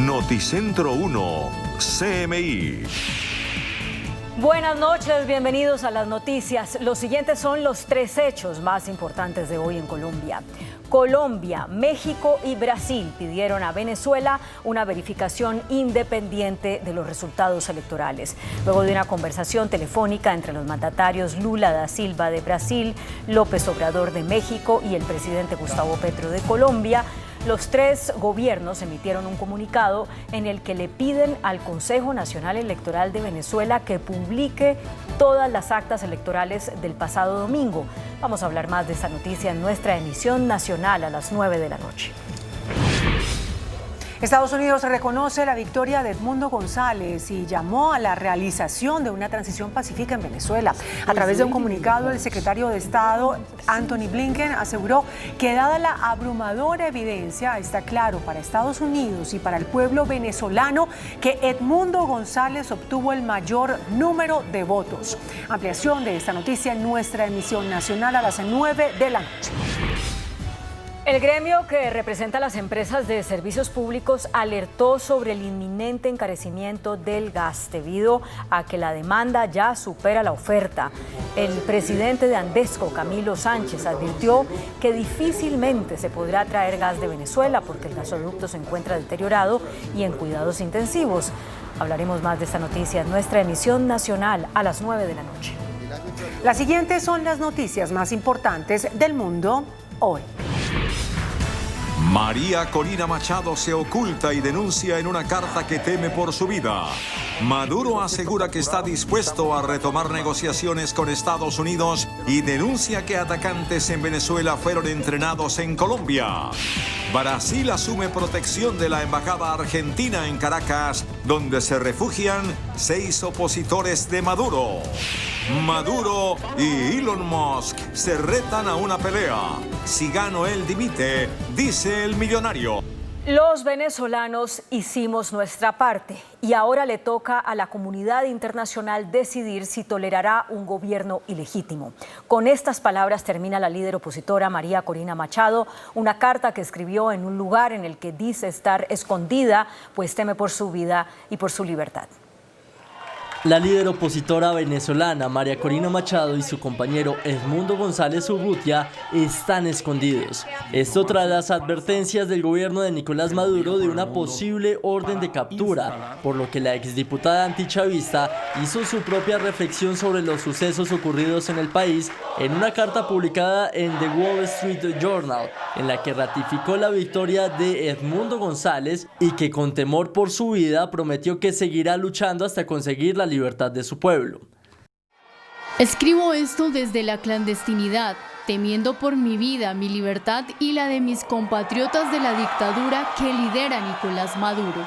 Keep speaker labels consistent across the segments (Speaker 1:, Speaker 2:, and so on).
Speaker 1: Noticentro 1, CMI.
Speaker 2: Buenas noches, bienvenidos a las noticias. Los siguientes son los 3 hechos más importantes de hoy en Colombia. Colombia, México y Brasil pidieron a Venezuela una verificación independiente de los resultados electorales. Luego de una conversación telefónica entre los mandatarios Lula da Silva de Brasil, López Obrador de México y el presidente Gustavo Petro de Colombia, los 3 gobiernos emitieron un comunicado en el que le piden al Consejo Nacional Electoral de Venezuela que publique todas las actas electorales del pasado domingo. Vamos a hablar más de esta noticia en nuestra emisión nacional a las 9 de la noche.
Speaker 3: Estados Unidos reconoce la victoria de Edmundo González y llamó a la realización de una transición pacífica en Venezuela. A través de un comunicado, el secretario de Estado, Antony Blinken, aseguró que dada la abrumadora evidencia, está claro para Estados Unidos y para el pueblo venezolano que Edmundo González obtuvo el mayor número de votos. Ampliación de esta noticia en nuestra emisión nacional a las 9 de la noche.
Speaker 2: El gremio que representa a las empresas de servicios públicos alertó sobre el inminente encarecimiento del gas debido a que la demanda ya supera la oferta. El presidente de Andesco, Camilo Sánchez, advirtió que difícilmente se podrá traer gas de Venezuela porque el gasoducto se encuentra deteriorado y en cuidados intensivos. Hablaremos más de esta noticia en nuestra emisión nacional a las 9 de la noche.
Speaker 3: Las siguientes son las noticias más importantes del mundo hoy.
Speaker 1: María Corina Machado se oculta y denuncia en una carta que teme por su vida. Maduro asegura que está dispuesto a retomar negociaciones con Estados Unidos y denuncia que atacantes en Venezuela fueron entrenados en Colombia. Brasil asume protección de la embajada argentina en Caracas, donde se refugian 6 opositores de Maduro. Maduro y Elon Musk se retan a una pelea. Si gano él dimite, dice el millonario.
Speaker 2: Los venezolanos hicimos nuestra parte y ahora le toca a la comunidad internacional decidir si tolerará un gobierno ilegítimo. Con estas palabras termina la líder opositora María Corina Machado una carta que escribió en un lugar en el que dice estar escondida, pues teme por su vida y por su libertad.
Speaker 4: La líder opositora venezolana María Corina Machado y su compañero Edmundo González Urrutia están escondidos. Esto tras las advertencias del gobierno de Nicolás Maduro de una posible orden de captura, por lo que la exdiputada antichavista hizo su propia reflexión sobre los sucesos ocurridos en el país en una carta publicada en The Wall Street Journal, en la que ratificó la victoria de Edmundo González y que con temor por su vida prometió que seguirá luchando hasta conseguir la libertad de su pueblo.
Speaker 5: Escribo esto desde la clandestinidad, temiendo por mi vida, mi libertad y la de mis compatriotas de la dictadura que lidera Nicolás Maduro.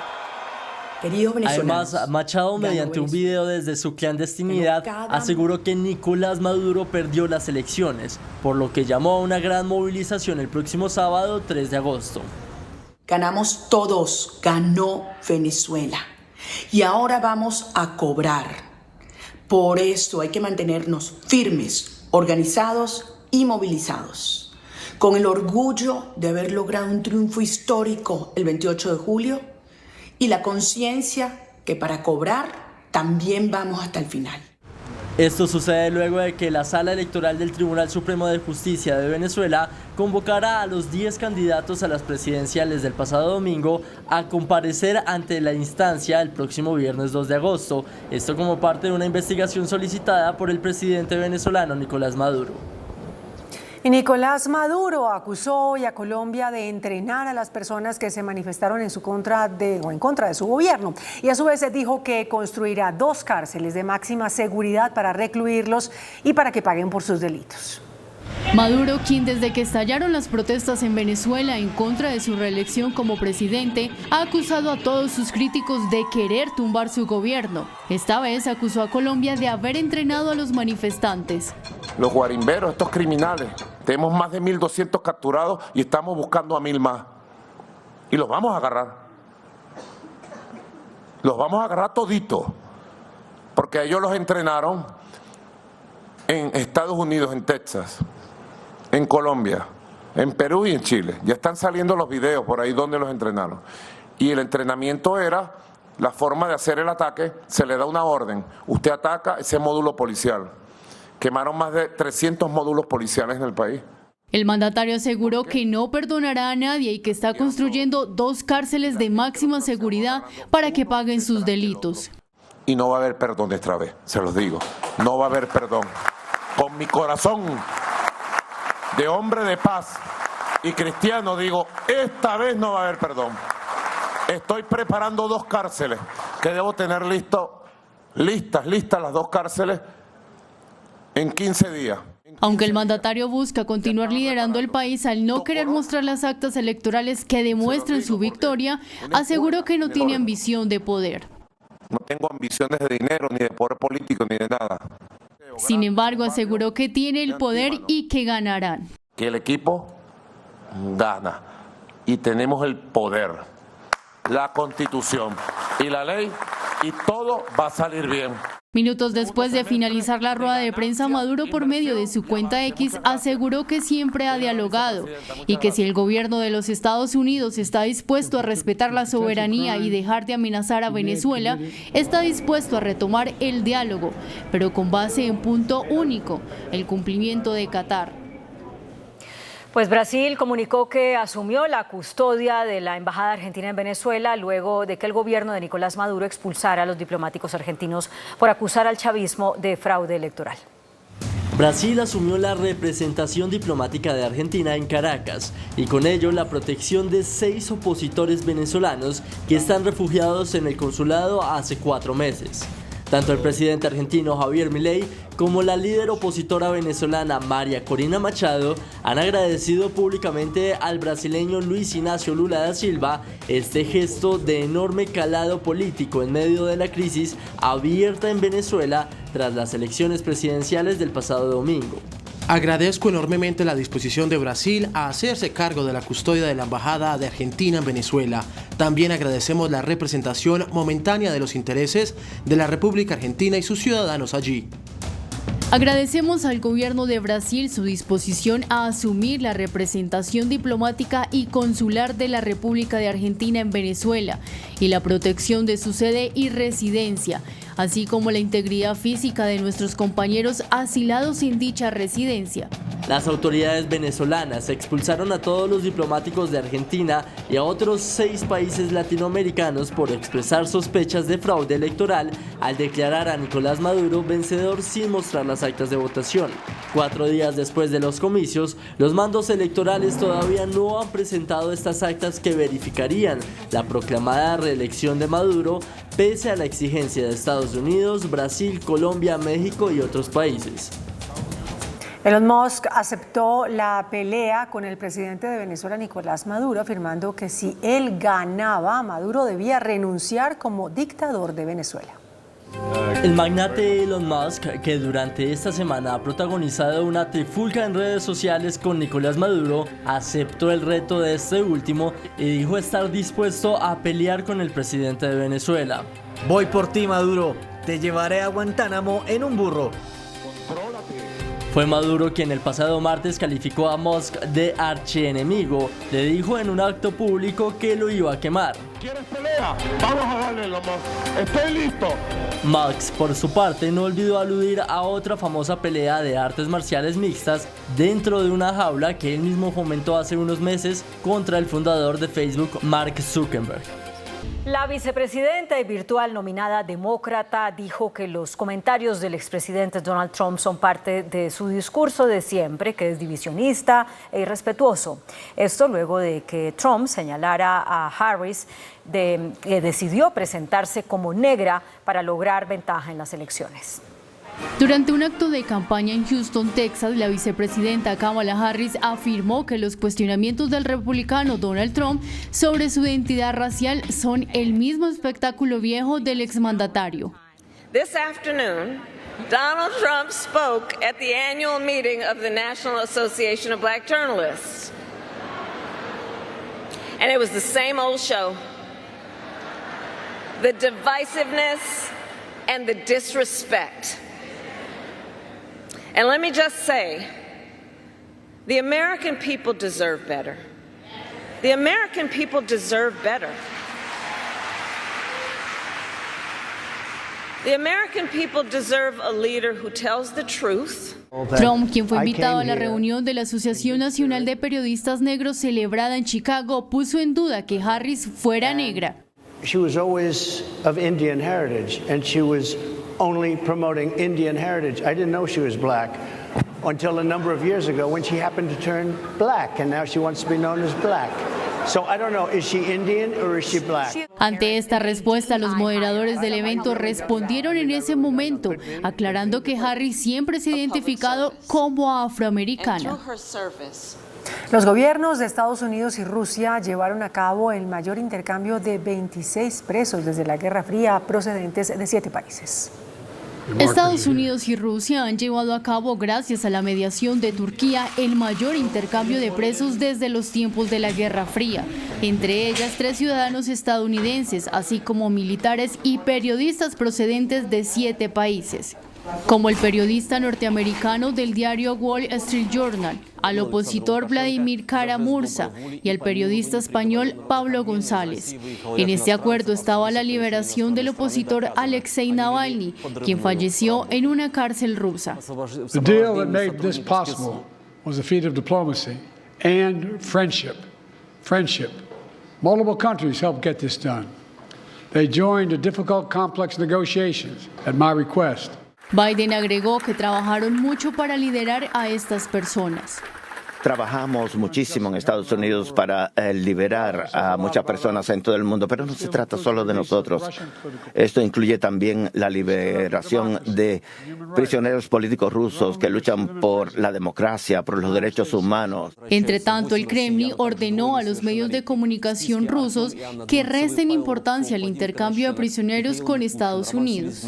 Speaker 4: Además, Machado, mediante un video desde su clandestinidad, aseguró que Nicolás Maduro perdió las elecciones, por lo que llamó a una gran movilización el próximo sábado 3 de agosto.
Speaker 6: Ganamos todos, ganó Venezuela. Y ahora vamos a cobrar. Por esto hay que mantenernos firmes, organizados y movilizados. Con el orgullo de haber logrado un triunfo histórico el 28 de julio y la conciencia que para cobrar también vamos hasta el final.
Speaker 4: Esto sucede luego de que la Sala Electoral del Tribunal Supremo de Justicia de Venezuela convocara a los 10 candidatos a las presidenciales del pasado domingo a comparecer ante la instancia el próximo viernes 2 de agosto. Esto como parte de una investigación solicitada por el presidente venezolano Nicolás Maduro.
Speaker 3: Y Nicolás Maduro acusó hoy a Colombia de entrenar a las personas que se manifestaron en contra de su gobierno. Y a su vez dijo que construirá 2 cárceles de máxima seguridad para recluirlos y para que paguen por sus delitos.
Speaker 5: Maduro, quien desde que estallaron las protestas en Venezuela en contra de su reelección como presidente, ha acusado a todos sus críticos de querer tumbar su gobierno. Esta vez acusó a Colombia de haber entrenado a los manifestantes.
Speaker 7: Los guarimberos, estos criminales, tenemos más de 1.200 capturados y estamos buscando a 1.000 más. Y los vamos a agarrar. Los vamos a agarrar toditos, porque ellos los entrenaron en Estados Unidos, en Texas, en Colombia, en Perú y en Chile. Ya están saliendo los videos por ahí donde los entrenaron. Y el entrenamiento era la forma de hacer el ataque, se le da una orden, usted ataca ese módulo policial. Quemaron más de 300 módulos policiales en el país.
Speaker 5: El mandatario aseguró que no perdonará a nadie y que está construyendo 2 cárceles de máxima seguridad para que paguen sus delitos.
Speaker 7: Y no va a haber perdón esta vez, se los digo, no va a haber perdón. Con mi corazón de hombre de paz y cristiano digo, esta vez no va a haber perdón. Estoy preparando 2 cárceles que debo tener listas las 2 cárceles en 15 días.
Speaker 5: Aunque el mandatario busca continuar liderando el país al no querer mostrar las actas electorales que demuestren su victoria, aseguró que no tiene ambición de poder.
Speaker 7: No tengo ambiciones de dinero, ni de poder político, ni de nada.
Speaker 5: Sin embargo, aseguró que tiene el poder y que ganarán.
Speaker 7: Que el equipo gana y tenemos el poder, la Constitución y la ley y todo va a salir bien.
Speaker 5: Minutos después de finalizar la rueda de prensa, Maduro, por medio de su cuenta X, aseguró que siempre ha dialogado y que si el gobierno de los Estados Unidos está dispuesto a respetar la soberanía y dejar de amenazar a Venezuela, está dispuesto a retomar el diálogo, pero con base en punto único, el cumplimiento de Qatar.
Speaker 2: Pues Brasil comunicó que asumió la custodia de la Embajada Argentina en Venezuela luego de que el gobierno de Nicolás Maduro expulsara a los diplomáticos argentinos por acusar al chavismo de fraude electoral.
Speaker 4: Brasil asumió la representación diplomática de Argentina en Caracas y con ello la protección de 6 opositores venezolanos que están refugiados en el consulado hace 4 meses. Tanto el presidente argentino Javier Milei como la líder opositora venezolana María Corina Machado han agradecido públicamente al brasileño Luis Ignacio Lula da Silva este gesto de enorme calado político en medio de la crisis abierta en Venezuela tras las elecciones presidenciales del pasado domingo.
Speaker 8: Agradezco enormemente la disposición de Brasil a hacerse cargo de la custodia de la Embajada de Argentina en Venezuela. También agradecemos la representación momentánea de los intereses de la República Argentina y sus ciudadanos allí.
Speaker 5: Agradecemos al gobierno de Brasil su disposición a asumir la representación diplomática y consular de la República de Argentina en Venezuela y la protección de su sede y residencia, así como la integridad física de nuestros compañeros asilados en dicha residencia.
Speaker 4: Las autoridades venezolanas expulsaron a todos los diplomáticos de Argentina y a otros 6 países latinoamericanos por expresar sospechas de fraude electoral al declarar a Nicolás Maduro vencedor sin mostrar las actas de votación. 4 días después de los comicios, los mandos electorales todavía no han presentado estas actas que verificarían la proclamada reelección de Maduro, pese a la exigencia de Estados Unidos, Brasil, Colombia, México y otros países.
Speaker 3: Elon Musk aceptó la pelea con el presidente de Venezuela, Nicolás Maduro, afirmando que si él ganaba, Maduro debía renunciar como dictador de Venezuela.
Speaker 4: El magnate Elon Musk, que durante esta semana ha protagonizado una trifulca en redes sociales con Nicolás Maduro, aceptó el reto de este último y dijo estar dispuesto a pelear con el presidente de Venezuela.
Speaker 9: Voy por ti, Maduro. Te llevaré a Guantánamo en un burro.
Speaker 4: Fue Maduro quien el pasado martes calificó a Musk de archienemigo. Le dijo en un acto público que lo iba a quemar.
Speaker 7: ¿Quieres pelea? Vamos a darle, Musk. Estoy listo.
Speaker 4: Musk, por su parte, no olvidó aludir a otra famosa pelea de artes marciales mixtas dentro de una jaula que él mismo fomentó hace unos meses contra el fundador de Facebook, Mark Zuckerberg.
Speaker 2: La vicepresidenta y virtual nominada demócrata dijo que los comentarios del expresidente Donald Trump son parte de su discurso de siempre, que es divisionista e irrespetuoso. Esto luego de que Trump señalara a Harris que decidió presentarse como negra para lograr ventaja en las elecciones.
Speaker 5: Durante un acto de campaña en Houston, Texas, la vicepresidenta Kamala Harris afirmó que los cuestionamientos del republicano Donald Trump sobre su identidad racial son el mismo espectáculo viejo del exmandatario.
Speaker 10: This afternoon, Donald Trump spoke at the annual meeting of the National Association of Black Journalists. And it was the same old show. The divisiveness and the disrespect. And let me just say, the American people deserve better. The American people deserve better. The American people deserve a leader who tells the truth.
Speaker 5: Trump, quien fue invitado a la reunión de la Asociación Nacional de Periodistas Negros celebrada en Chicago, puso en duda que Harris fuera negra.
Speaker 11: She was always of Indian heritage, and she was only promoting Indian heritage. I didn't know she was black until a number of years ago when she happened to turn black, and now she wants to be known as black. So I don't know, is she Indian or is she black?
Speaker 5: Ante esta respuesta, los moderadores del evento respondieron en ese momento, aclarando que Harris siempre se ha identificado como afroamericana.
Speaker 3: Los gobiernos de Estados Unidos y Rusia llevaron a cabo el mayor intercambio de 26 presos desde la Guerra Fría procedentes de 7 países.
Speaker 5: Estados Unidos y Rusia han llevado a cabo, gracias a la mediación de Turquía, el mayor intercambio de presos desde los tiempos de la Guerra Fría, entre ellas 3 ciudadanos estadounidenses, así como militares y periodistas procedentes de 7 países, como el periodista norteamericano del diario Wall Street Journal, al opositor Vladimir Kara-Murza y al periodista español Pablo González. En este acuerdo estaba la liberación del opositor Alexei Navalny, quien falleció en una cárcel rusa.
Speaker 12: The deal that made this possible was a feat of diplomacy and friendship. Multiple countries helped get this done. They joined in difficult, complex negotiations at my request.
Speaker 5: Biden agregó que trabajaron mucho para liderar a estas personas.
Speaker 13: Trabajamos muchísimo en Estados Unidos para liberar a muchas personas en todo el mundo, pero no se trata solo de nosotros. Esto incluye también la liberación de prisioneros políticos rusos que luchan por la democracia, por los derechos humanos.
Speaker 5: Entre tanto, el Kremlin ordenó a los medios de comunicación rusos que resten importancia al intercambio de prisioneros con Estados Unidos.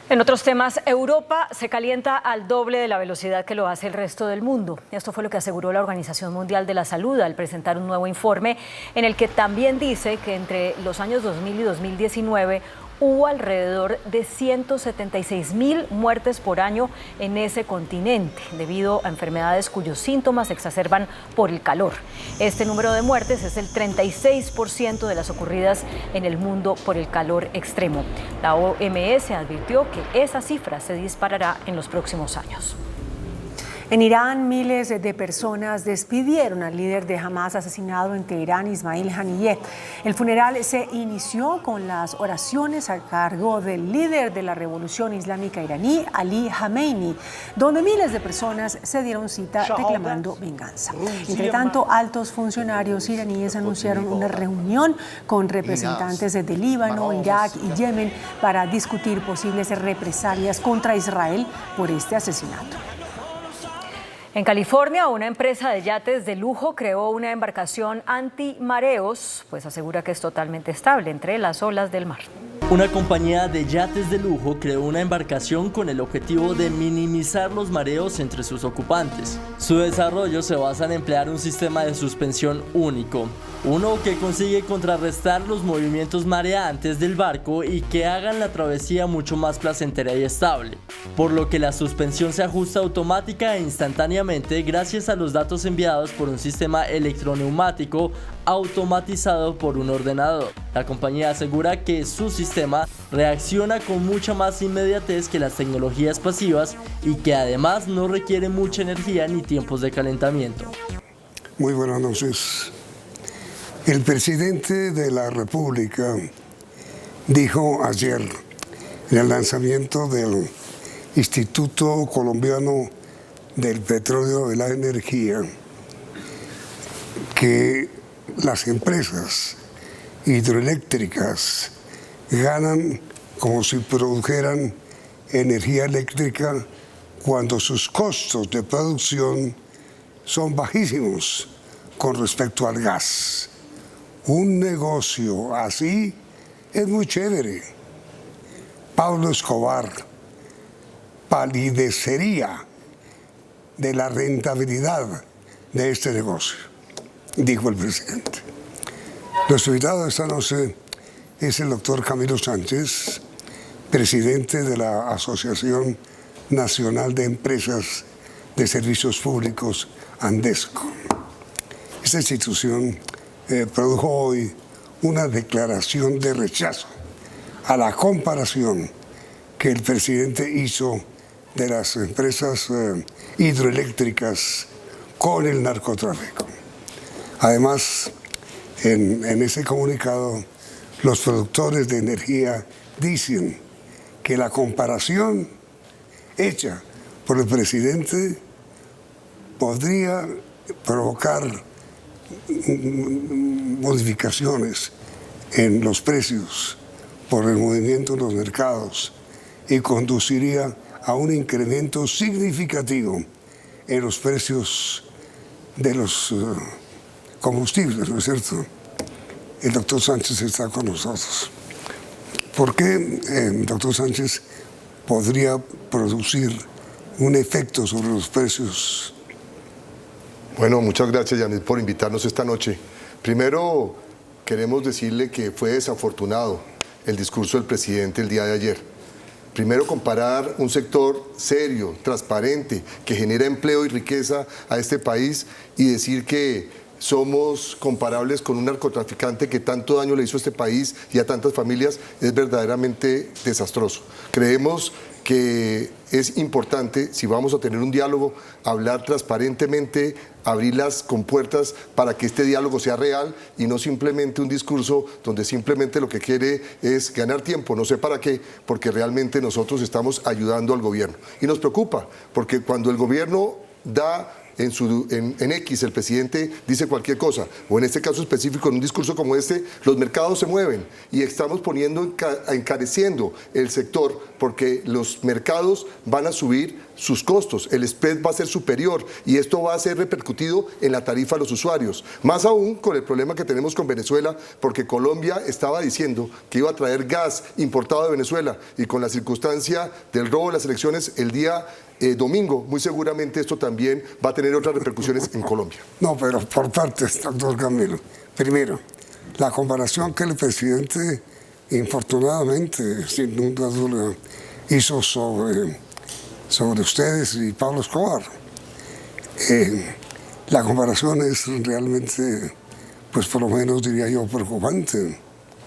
Speaker 2: En otros temas, Europa se calienta al doble de la velocidad que lo hace el resto del mundo. Esto fue lo que aseguró la Organización Mundial de la Salud al presentar un nuevo informe en el que también dice que entre los años 2000 y 2019 hubo alrededor de 176.000 muertes por año en ese continente debido a enfermedades cuyos síntomas se exacerban por el calor. Este número de muertes es el 36% de las ocurridas en el mundo por el calor extremo. La OMS advirtió que esa cifra se disparará en los próximos años.
Speaker 3: En Irán, miles de personas despidieron al líder de Hamas asesinado en Teherán, Ismail Haniyeh. El funeral se inició con las oraciones a cargo del líder de la revolución islámica iraní, Ali Khamenei, donde miles de personas se dieron cita reclamando venganza. Entre tanto, altos funcionarios iraníes anunciaron una reunión con representantes de Líbano, Irak y Yemen para discutir posibles represalias contra Israel por este asesinato.
Speaker 2: En California, una empresa de yates de lujo creó una embarcación anti-mareos, pues asegura que es totalmente estable entre las olas del mar.
Speaker 4: Una compañía de yates de lujo creó una embarcación con el objetivo de minimizar los mareos entre sus ocupantes. Su desarrollo se basa en emplear un sistema de suspensión único, uno que consigue contrarrestar los movimientos mareantes del barco y que hagan la travesía mucho más placentera y estable, por lo que la suspensión se ajusta automática e instantáneamente gracias a los datos enviados por un sistema electroneumático automatizado por un ordenador. La compañía asegura que su sistema reacciona con mucha más inmediatez que las tecnologías pasivas y que además no requiere mucha energía ni tiempos de calentamiento.
Speaker 14: Muy buenas noches. El presidente de la República dijo ayer en el lanzamiento del Instituto Colombiano del Petróleo y la Energía que las empresas hidroeléctricas ganan como si produjeran energía eléctrica cuando sus costos de producción son bajísimos con respecto al gas. Un negocio así es muy chévere. Pablo Escobar palidecería de la rentabilidad de este negocio, dijo el presidente. Nuestro invitado esta noche es el doctor Camilo Sánchez, presidente de la Asociación Nacional de Empresas de Servicios Públicos, Andesco. Esta institución produjo hoy una declaración de rechazo a la comparación que el presidente hizo de las empresas hidroeléctricas con el narcotráfico. Además, en ese comunicado, los productores de energía dicen que la comparación hecha por el presidente podría provocar modificaciones en los precios por el movimiento en los mercados y conduciría a un incremento significativo en los precios de los combustibles, ¿no es cierto? El doctor Sánchez está con nosotros. ¿Por qué el doctor Sánchez podría producir un efecto sobre los precios?
Speaker 15: Bueno, muchas gracias, Janet, por invitarnos esta noche. Primero, queremos decirle que fue desafortunado el discurso del presidente el día de ayer. Primero, comparar un sector serio, transparente, que genera empleo y riqueza a este país y decir que somos comparables con un narcotraficante que tanto daño le hizo a este país y a tantas familias es verdaderamente desastroso. Creemos que es importante, si vamos a tener un diálogo, hablar transparentemente, abrir las compuertas para que este diálogo sea real y no simplemente un discurso donde simplemente lo que quiere es ganar tiempo, no sé para qué, porque realmente nosotros estamos ayudando al gobierno. Y nos preocupa, porque cuando el gobierno da en X, el presidente dice cualquier cosa, o en este caso específico, en un discurso como este, los mercados se mueven y estamos encareciendo el sector porque los mercados van a subir sus costos, el spread va a ser superior y esto va a ser repercutido en la tarifa a los usuarios. Más aún con el problema que tenemos con Venezuela, porque Colombia estaba diciendo que iba a traer gas importado de Venezuela y con la circunstancia del robo de las elecciones el día domingo, muy seguramente esto también va a tener otras repercusiones en Colombia.
Speaker 14: No, pero por partes, doctor Camilo. Primero, la comparación que el presidente, infortunadamente, sin duda, hizo sobre ustedes y Pablo Escobar. La comparación es realmente, pues por lo menos diría yo, preocupante.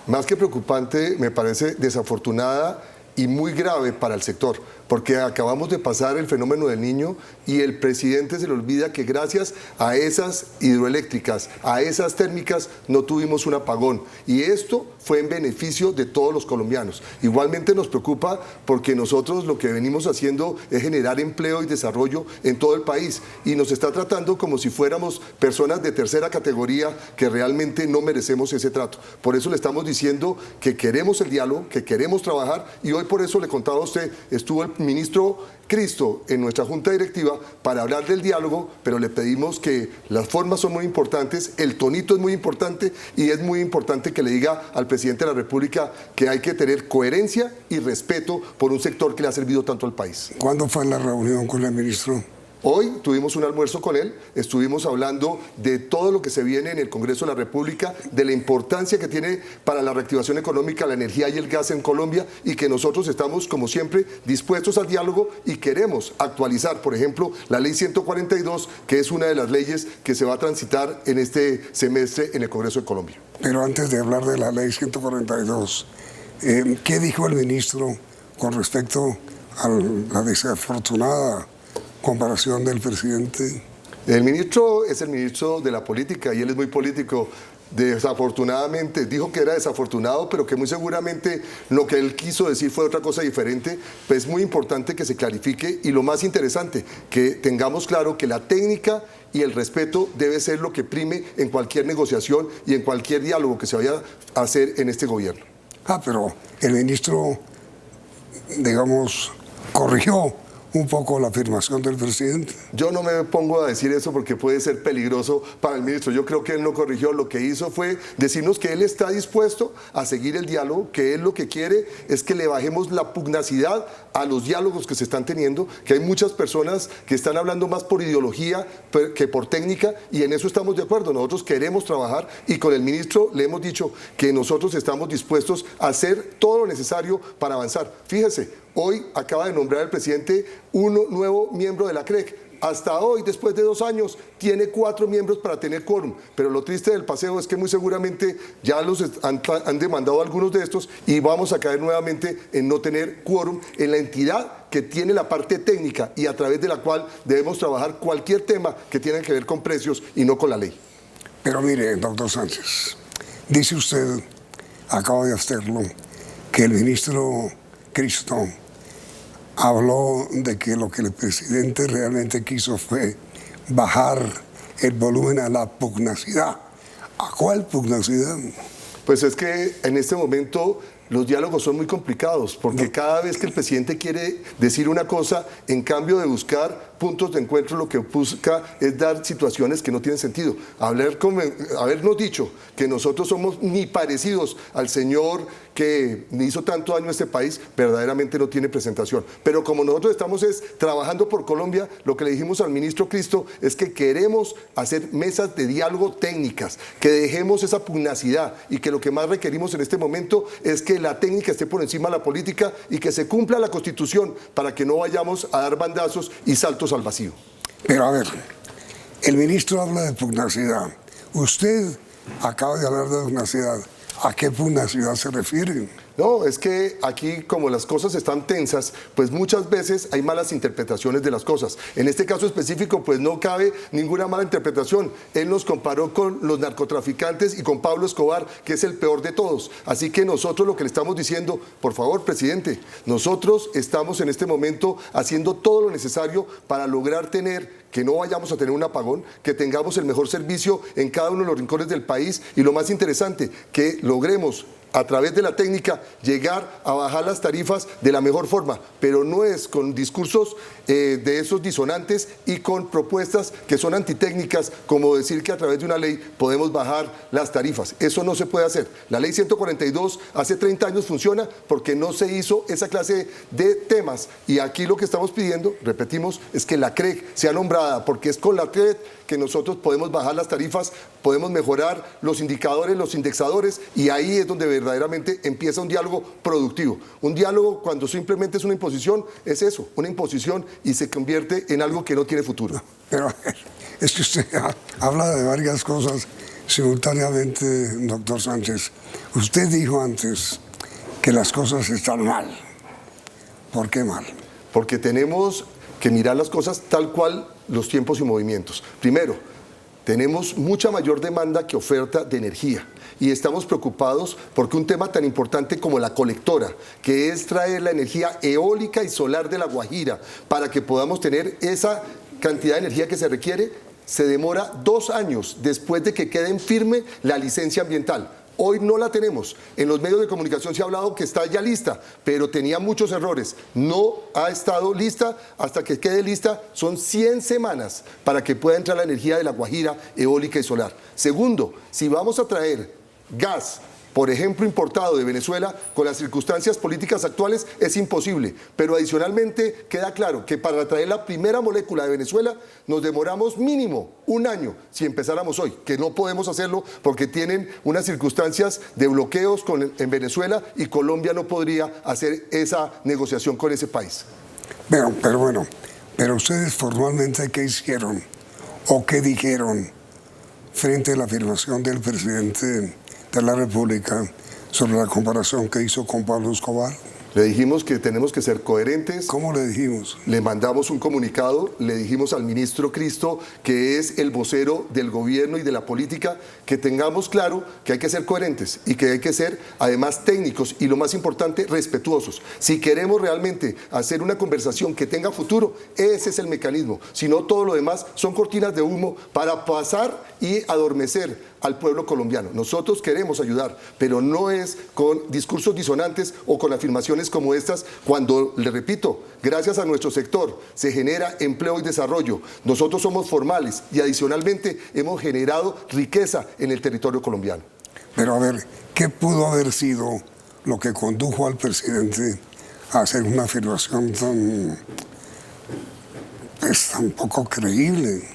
Speaker 15: Más que preocupante, me parece desafortunada y muy grave para el sector, porque acabamos de pasar el fenómeno del Niño y el presidente se le olvida que gracias a esas hidroeléctricas, a esas térmicas, no tuvimos un apagón. Y esto fue en beneficio de todos los colombianos. Igualmente nos preocupa porque nosotros lo que venimos haciendo es generar empleo y desarrollo en todo el país y nos está tratando como si fuéramos personas de tercera categoría que realmente no merecemos ese trato. Por eso le estamos diciendo que queremos el diálogo, que queremos trabajar y hoy por eso le contaba a usted, estuvo el ministro Cristo en nuestra junta directiva para hablar del diálogo, pero le pedimos que las formas son muy importantes, el tonito es muy importante y es muy importante que le diga al presidente de la República que hay que tener coherencia y respeto por un sector que le ha servido tanto al país.
Speaker 14: ¿Cuándo fue la reunión con el ministro?
Speaker 15: Hoy tuvimos un almuerzo con él, estuvimos hablando de todo lo que se viene en el Congreso de la República, de la importancia que tiene para la reactivación económica la energía y el gas en Colombia y que nosotros estamos, como siempre, dispuestos al diálogo y queremos actualizar, por ejemplo, la Ley 142, que es una de las leyes que se va a transitar en este semestre en el Congreso de Colombia.
Speaker 14: Pero antes de hablar de la Ley 142, ¿qué dijo el ministro con respecto a la desafortunada comparación del presidente?
Speaker 15: El ministro es el ministro de la política y él es muy político. Desafortunadamente, dijo que era desafortunado, pero que muy seguramente lo que él quiso decir fue otra cosa diferente. Pues es muy importante que se clarifique y lo más interesante, que tengamos claro que la técnica y el respeto debe ser lo que prime en cualquier negociación y en cualquier diálogo que se vaya a hacer en este gobierno.
Speaker 14: Pero el ministro, digamos, corrigió un poco la afirmación del presidente.
Speaker 15: Yo no me pongo a decir eso porque puede ser peligroso para el ministro. Yo creo que él no corrigió. Lo que hizo fue decirnos que él está dispuesto a seguir el diálogo, que él lo que quiere es que le bajemos la pugnacidad a los diálogos que se están teniendo, que hay muchas personas que están hablando más por ideología que por técnica y en eso estamos de acuerdo. Nosotros queremos trabajar y con el ministro le hemos dicho que nosotros estamos dispuestos a hacer todo lo necesario para avanzar. Fíjese, hoy acaba de nombrar el presidente un nuevo miembro de la CREC. hasta hoy, después de 2 años, tiene 4 miembros para tener quórum. Pero lo triste del paseo es que muy seguramente ya los han demandado algunos de estos y vamos a caer nuevamente en no tener quórum en la entidad que tiene la parte técnica y a través de la cual debemos trabajar cualquier tema que tenga que ver con precios y no con la ley.
Speaker 14: Pero mire, doctor Sánchez, dice usted, acaba de hacerlo, que el ministro Cristo habló de que lo que el presidente realmente quiso fue bajar el volumen a la pugnacidad. ¿A cuál pugnacidad?
Speaker 15: Pues es que en este momento los diálogos son muy complicados, porque cada vez que el presidente quiere decir una cosa, en cambio de buscar puntos de encuentro, lo que busca es dar situaciones que no tienen sentido. Habernos dicho que nosotros somos ni parecidos al señor que hizo tanto daño a este país, verdaderamente no tiene presentación. Pero como nosotros estamos trabajando por Colombia, lo que le dijimos al ministro Cristo es que queremos hacer mesas de diálogo técnicas, que dejemos esa pugnacidad y que lo que más requerimos en este momento es que la técnica esté por encima de la política y que se cumpla la Constitución para que no vayamos a dar bandazos y saltos al vacío.
Speaker 14: Pero a ver, el ministro habla de pugnacidad. Usted acaba de hablar de pugnacidad. ¿A qué pugnacidad se refiere?
Speaker 15: No, es que aquí como las cosas están tensas, pues muchas veces hay malas interpretaciones de las cosas. En este caso específico, pues no cabe ninguna mala interpretación. Él nos comparó con los narcotraficantes y con Pablo Escobar, que es el peor de todos. Así que nosotros lo que le estamos diciendo, por favor, presidente, nosotros estamos en este momento haciendo todo lo necesario para lograr que no vayamos a tener un apagón, que tengamos el mejor servicio en cada uno de los rincones del país y lo más interesante, que logremos a través de la técnica llegar a bajar las tarifas de la mejor forma, pero no es con discursos de esos disonantes y con propuestas que son antitécnicas, como decir que a través de una ley podemos bajar las tarifas. Eso no se puede hacer. La ley 142 hace 30 años funciona porque no se hizo esa clase de temas y aquí lo que estamos pidiendo, repetimos, es que la CREG sea nombrada porque es con la CREG que nosotros podemos bajar las tarifas, podemos mejorar los indicadores, los indexadores y ahí es donde verdaderamente empieza un diálogo productivo. Un diálogo cuando simplemente es una imposición, es eso, una imposición y se convierte en algo que no tiene futuro.
Speaker 14: Pero es que usted habla de varias cosas simultáneamente, doctor Sánchez. Usted dijo antes que las cosas están mal. ¿Por qué mal?
Speaker 15: Porque tenemos que mirar las cosas tal cual los tiempos y movimientos. Primero, tenemos mucha mayor demanda que oferta de energía y estamos preocupados porque un tema tan importante como la colectora, que es traer la energía eólica y solar de La Guajira para que podamos tener esa cantidad de energía que se requiere, se demora 2 años después de que quede en firme la licencia ambiental. Hoy no la tenemos. En los medios de comunicación se ha hablado que está ya lista, pero tenía muchos errores. No ha estado lista. Hasta que quede lista son 100 semanas para que pueda entrar la energía de La Guajira, eólica y solar. Segundo, si vamos a traer gas, por ejemplo, importado de Venezuela, con las circunstancias políticas actuales es imposible. Pero adicionalmente queda claro que para traer la primera molécula de Venezuela nos demoramos mínimo 1 año si empezáramos hoy, que no podemos hacerlo porque tienen unas circunstancias de bloqueos en Venezuela y Colombia no podría hacer esa negociación con ese país.
Speaker 14: Pero ustedes formalmente, ¿qué hicieron o qué dijeron frente a la afirmación del presidente de la República sobre la comparación que hizo con Pablo Escobar?
Speaker 15: Le dijimos que tenemos que ser coherentes.
Speaker 14: ¿Cómo le dijimos?
Speaker 15: Le mandamos un comunicado, le dijimos al ministro Cristo, que es el vocero del gobierno y de la política, que tengamos claro que hay que ser coherentes y que hay que ser además técnicos y lo más importante, respetuosos. Si queremos realmente hacer una conversación que tenga futuro, ese es el mecanismo. Si no, todo lo demás son cortinas de humo para pasar y adormecer al pueblo colombiano. Nosotros queremos ayudar, pero no es con discursos disonantes o con afirmaciones como estas, cuando, le repito, gracias a nuestro sector se genera empleo y desarrollo. Nosotros somos formales y adicionalmente hemos generado riqueza en el territorio colombiano.
Speaker 14: Pero a ver, ¿qué pudo haber sido lo que condujo al presidente a hacer una afirmación tan poco creíble?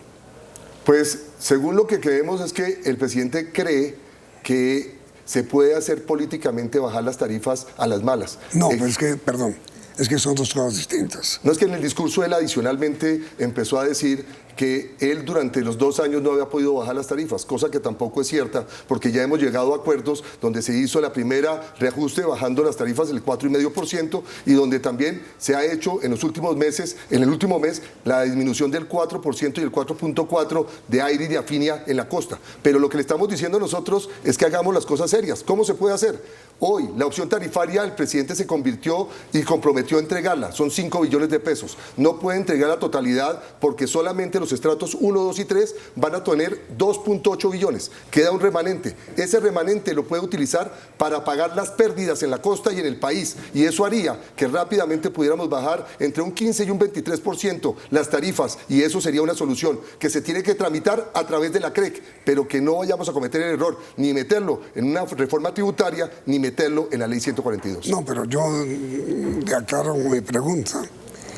Speaker 15: Pues según lo que creemos es que el presidente cree que se puede hacer políticamente bajar las tarifas a las malas.
Speaker 14: No, pues es que, perdón, Es que son dos cosas distintas.
Speaker 15: No, es que en el discurso él adicionalmente empezó a decir que él durante los 2 años no había podido bajar las tarifas, cosa que tampoco es cierta, porque ya hemos llegado a acuerdos donde se hizo la primera reajuste bajando las tarifas del 4,5% y donde también se ha hecho en los últimos meses, en el último mes, la disminución del 4% y el 4,4% de aire y de afinia en la costa. Pero lo que le estamos diciendo nosotros es que hagamos las cosas serias. ¿Cómo se puede hacer? Hoy, la opción tarifaria, el presidente se convirtió y comprometió a entregarla. Son 5 billones de pesos. No puede entregar la totalidad porque solamente los estratos 1, 2 y 3 van a tener 2,8 billones. Queda un remanente. Ese remanente lo puede utilizar para pagar las pérdidas en la costa y en el país. Y eso haría que rápidamente pudiéramos bajar entre un 15 y un 23% las tarifas. Y eso sería una solución que se tiene que tramitar a través de la CREC, pero que no vayamos a cometer el error ni meterlo en una reforma tributaria ni meterlo en la ley 142.
Speaker 14: No, pero yo le aclaro mi pregunta.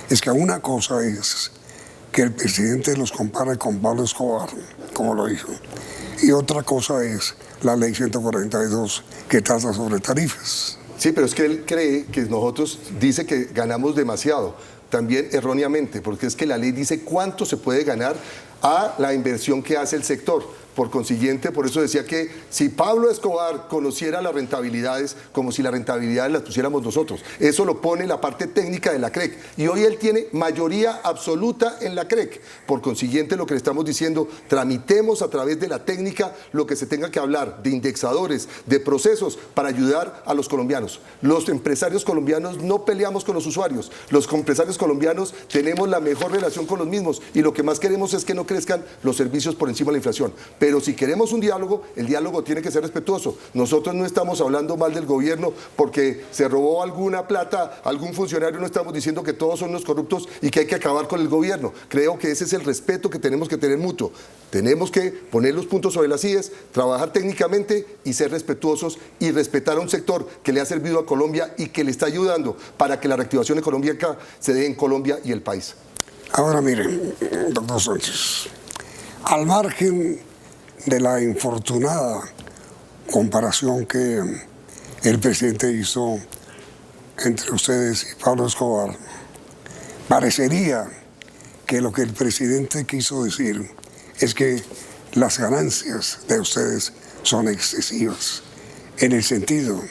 Speaker 14: Es que una cosa es que el presidente los compare con Pablo Escobar, como lo dijo, y otra cosa es la ley 142 que trata sobre tarifas.
Speaker 15: Sí, pero es que él cree que nosotros dice que ganamos demasiado, también erróneamente, porque es que la ley dice cuánto se puede ganar a la inversión que hace el sector. Por consiguiente, por eso decía que si Pablo Escobar conociera las rentabilidades, como si las rentabilidades las pusiéramos nosotros. Eso lo pone la parte técnica de la CREC. Y hoy él tiene mayoría absoluta en la CREC. Por consiguiente, lo que le estamos diciendo, tramitemos a través de la técnica lo que se tenga que hablar, de indexadores, de procesos, para ayudar a los colombianos. Los empresarios colombianos no peleamos con los usuarios. Los empresarios colombianos tenemos la mejor relación con los mismos. Y lo que más queremos es que no crezcan los servicios por encima de la inflación. Pero si queremos un diálogo, el diálogo tiene que ser respetuoso. Nosotros no estamos hablando mal del gobierno porque se robó alguna plata, algún funcionario, no estamos diciendo que todos son unos corruptos y que hay que acabar con el gobierno. Creo que ese es el respeto que tenemos que tener mutuo. Tenemos que poner los puntos sobre las IES, trabajar técnicamente y ser respetuosos y respetar a un sector que le ha servido a Colombia y que le está ayudando para que la reactivación económica se dé en Colombia y el país.
Speaker 14: Ahora miren, doctor Sánchez, al margen de la infortunada comparación que el presidente hizo entre ustedes y Pablo Escobar, parecería que lo que el presidente quiso decir es que las ganancias de ustedes son excesivas, en el sentido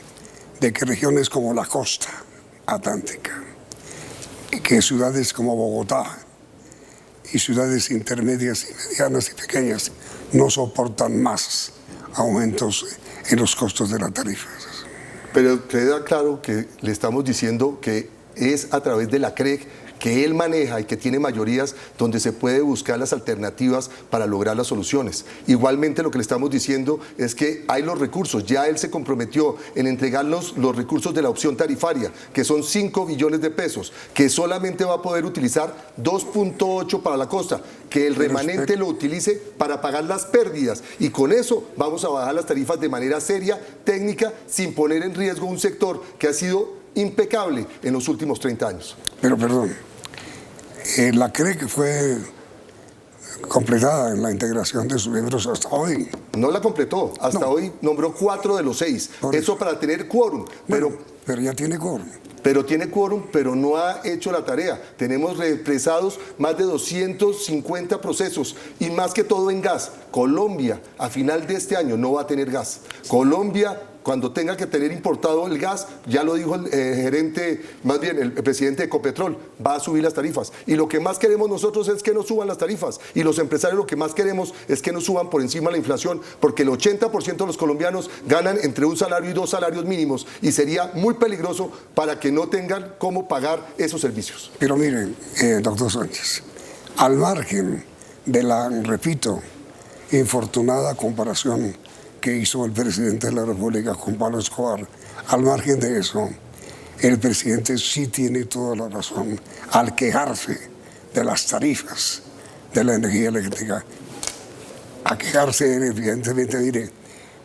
Speaker 14: de que regiones como la costa atlántica, que ciudades como Bogotá y ciudades intermedias y medianas y pequeñas no soportan más aumentos en los costos de la tarifa.
Speaker 15: Pero queda claro que le estamos diciendo que es a través de la CREC que él maneja y que tiene mayorías donde se puede buscar las alternativas para lograr las soluciones. Igualmente lo que le estamos diciendo es que hay los recursos, ya él se comprometió en entregarnos los recursos de la opción tarifaria, que son 5 billones de pesos, que solamente va a poder utilizar 2,8 para la costa, que el remanente lo utilice para pagar las pérdidas y con eso vamos a bajar las tarifas de manera seria, técnica, sin poner en riesgo un sector que ha sido impecable en los últimos 30 años.
Speaker 14: Pero perdón, la CREC fue completada en la integración de sus miembros hasta hoy.
Speaker 15: No la completó, hasta hoy nombró 4 de los 6, eso para tener quórum.
Speaker 14: Pero ya tiene quórum.
Speaker 15: Pero tiene quórum, pero no ha hecho la tarea. Tenemos represados más de 250 procesos y más que todo en gas. Colombia a final de este año no va a tener gas. Colombia, cuando tenga que tener importado el gas, ya lo dijo el gerente, más bien el presidente de Ecopetrol, va a subir las tarifas. Y lo que más queremos nosotros es que no suban las tarifas. Y los empresarios lo que más queremos es que no suban por encima de la inflación, porque el 80% de los colombianos ganan entre un salario y 2 salarios mínimos. Y sería muy peligroso para que no tengan cómo pagar esos servicios.
Speaker 14: Pero miren, doctor Sánchez, al margen de la, repito, infortunada comparación que hizo el presidente de la República con Pablo Escobar, al margen de eso, el presidente sí tiene toda la razón al quejarse de las tarifas de la energía eléctrica. A quejarse, evidentemente, mire,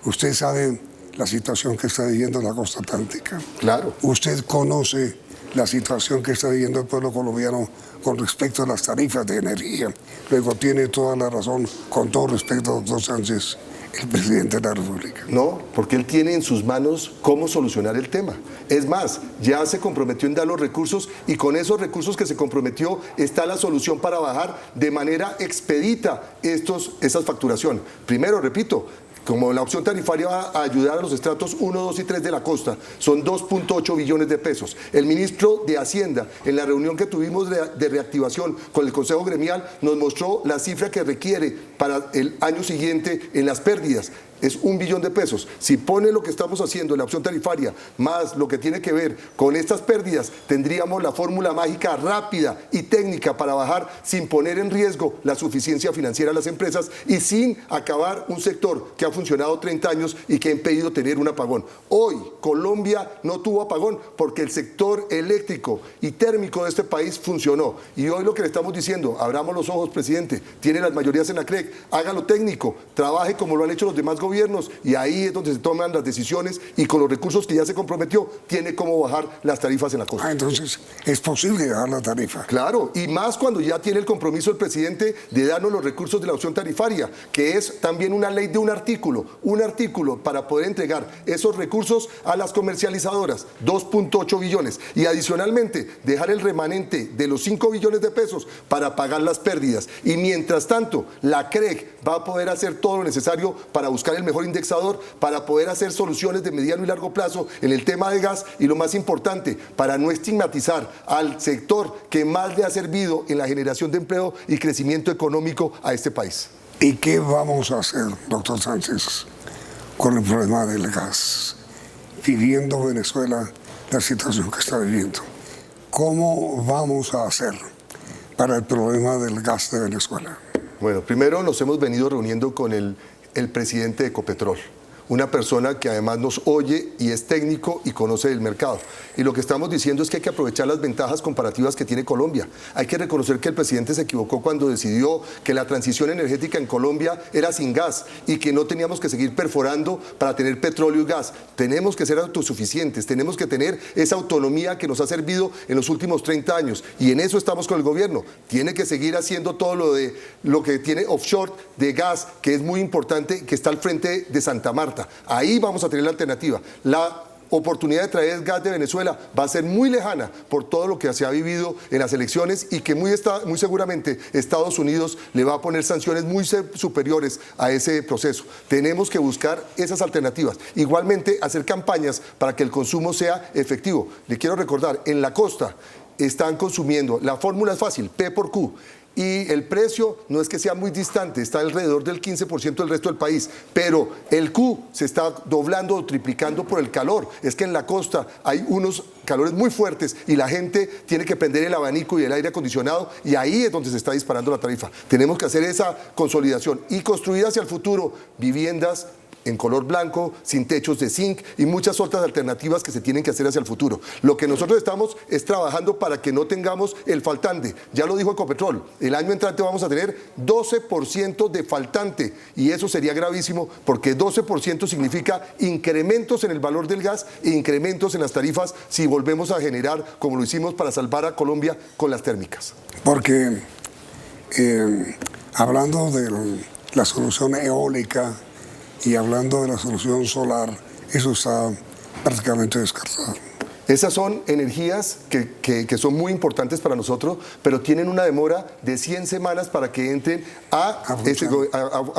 Speaker 14: usted sabe la situación que está viviendo la costa atlántica.
Speaker 15: Claro.
Speaker 14: Usted conoce la situación que está viviendo el pueblo colombiano con respecto a las tarifas de energía. Luego tiene toda la razón, con todo respeto, doctor Sánchez, el presidente de la República.
Speaker 15: No, porque él tiene en sus manos cómo solucionar el tema. Es más, ya se comprometió en dar los recursos y con esos recursos que se comprometió está la solución para bajar de manera expedita esas facturación. Primero, repito, como la opción tarifaria va a ayudar a los estratos 1, 2 y 3 de la costa, son 2.8 billones de pesos. El ministro de Hacienda, en la reunión que tuvimos de reactivación con el Consejo Gremial, nos mostró la cifra que requiere para el año siguiente en las pérdidas. Es 1 billón de pesos. Si pone lo que estamos haciendo en la opción tarifaria, más lo que tiene que ver con estas pérdidas, tendríamos la fórmula mágica rápida y técnica para bajar sin poner en riesgo la suficiencia financiera de las empresas y sin acabar un sector que ha funcionado 30 años y que ha impedido tener un apagón. Hoy Colombia no tuvo apagón porque el sector eléctrico y térmico de este país funcionó. Y hoy lo que le estamos diciendo, abramos los ojos, presidente, tiene las mayorías en la CREC, hágalo técnico, trabaje como lo han hecho los demás gobiernos y ahí es donde se toman las decisiones y con los recursos que ya se comprometió, tiene cómo bajar las tarifas en la costa.
Speaker 14: Entonces, ¿es posible bajar la tarifa?
Speaker 15: Claro, y más cuando ya tiene el compromiso el presidente de darnos los recursos de la opción tarifaria, que es también una ley de un artículo para poder entregar esos recursos a las comercializadoras, 2.8 billones, y adicionalmente dejar el remanente de los 5 billones de pesos para pagar las pérdidas. Y mientras tanto, la CREC va a poder hacer todo lo necesario para buscar el mejor indexador, para poder hacer soluciones de mediano y largo plazo en el tema de gas y lo más importante, para no estigmatizar al sector que más le ha servido en la generación de empleo y crecimiento económico a este país.
Speaker 14: ¿Y qué vamos a hacer, doctor Sánchez, con el problema del gas? Viviendo Venezuela la situación que está viviendo. ¿Cómo vamos a hacer para el problema del gas de Venezuela?
Speaker 15: Bueno, primero nos hemos venido reuniendo con el presidente de Ecopetrol, una persona que además nos oye y es técnico y conoce el mercado. Y lo que estamos diciendo es que hay que aprovechar las ventajas comparativas que tiene Colombia. Hay que reconocer que el presidente se equivocó cuando decidió que la transición energética en Colombia era sin gas y que no teníamos que seguir perforando para tener petróleo y gas. Tenemos que ser autosuficientes, tenemos que tener esa autonomía que nos ha servido en los últimos 30 años y en eso estamos con el gobierno. Tiene que seguir haciendo todo lo que tiene offshore de gas, que es muy importante, que está al frente de Santa Marta. Ahí vamos a tener la alternativa. La oportunidad de traer gas de Venezuela va a ser muy lejana por todo lo que se ha vivido en las elecciones y que muy seguramente Estados Unidos le va a poner sanciones muy superiores a ese proceso. Tenemos que buscar esas alternativas. Igualmente, hacer campañas para que el consumo sea efectivo. Le quiero recordar, en la costa están consumiendo, la fórmula es fácil, P por Q. Y el precio no es que sea muy distante, está alrededor del 15% del resto del país, pero el Q se está doblando o triplicando por el calor. Es que en la costa hay unos calores muy fuertes y la gente tiene que prender el abanico y el aire acondicionado y ahí es donde se está disparando la tarifa. Tenemos que hacer esa consolidación y construir hacia el futuro viviendas en color blanco, sin techos de zinc y muchas otras alternativas que se tienen que hacer hacia el futuro. Lo que nosotros estamos es trabajando para que no tengamos el faltante. Ya lo dijo Ecopetrol, el año entrante vamos a tener 12% de faltante y eso sería gravísimo porque 12% significa incrementos en el valor del gas e incrementos en las tarifas si volvemos a generar, como lo hicimos para salvar a Colombia con las térmicas.
Speaker 14: Porque hablando de la solución eólica y hablando de la solución solar, eso está prácticamente descartado.
Speaker 15: Esas son energías que son muy importantes para nosotros, pero tienen una demora de 100 semanas para que entren a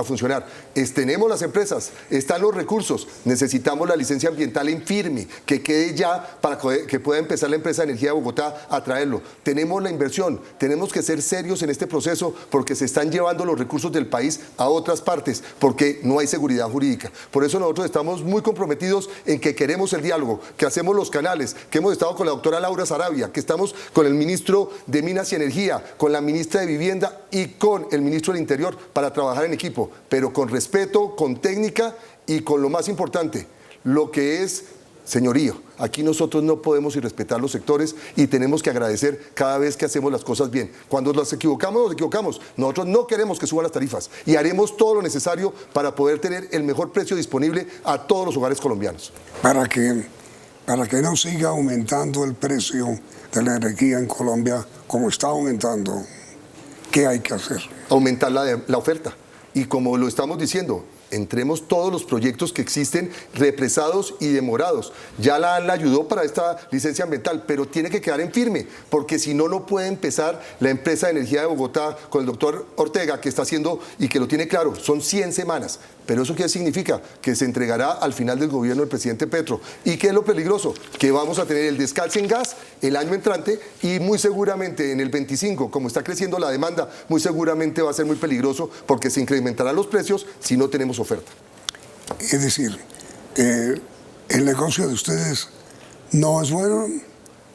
Speaker 15: funcionar. Tenemos las empresas, están los recursos, necesitamos la licencia ambiental en firme, que quede ya para que pueda empezar la empresa de energía de Bogotá a traerlo. Tenemos la inversión, tenemos que ser serios en este proceso porque se están llevando los recursos del país a otras partes, porque no hay seguridad jurídica. Por eso nosotros estamos muy comprometidos en que queremos el diálogo, que hacemos los canales, que hemos estado con la doctora Laura Sarabia, que estamos con el ministro de Minas y Energía, con la ministra de Vivienda y con el ministro del Interior para trabajar en equipo, pero con respeto, con técnica y con lo más importante, lo que es señorío. Aquí nosotros no podemos irrespetar los sectores y tenemos que agradecer cada vez que hacemos las cosas bien. Cuando nos equivocamos. Nosotros no queremos que suban las tarifas y haremos todo lo necesario para poder tener el mejor precio disponible a todos los hogares colombianos.
Speaker 14: Para que no siga aumentando el precio de la energía en Colombia como está aumentando, ¿qué hay que hacer?
Speaker 15: Aumentar la oferta. Y como lo estamos diciendo, entremos todos los proyectos que existen represados y demorados. Ya la ANLA ayudó para esta licencia ambiental, pero tiene que quedar en firme, porque si no, no puede empezar la empresa de energía de Bogotá con el doctor Ortega, que está haciendo y que lo tiene claro, son 100 semanas. Pero ¿eso qué significa? Que se entregará al final del gobierno del presidente Petro. ¿Y qué es lo peligroso? Que vamos a tener el descalce en gas el año entrante y muy seguramente en el 25, como está creciendo la demanda, muy seguramente va a ser muy peligroso porque se incrementarán los precios si no tenemos oferta.
Speaker 14: Es decir, el negocio de ustedes no es bueno.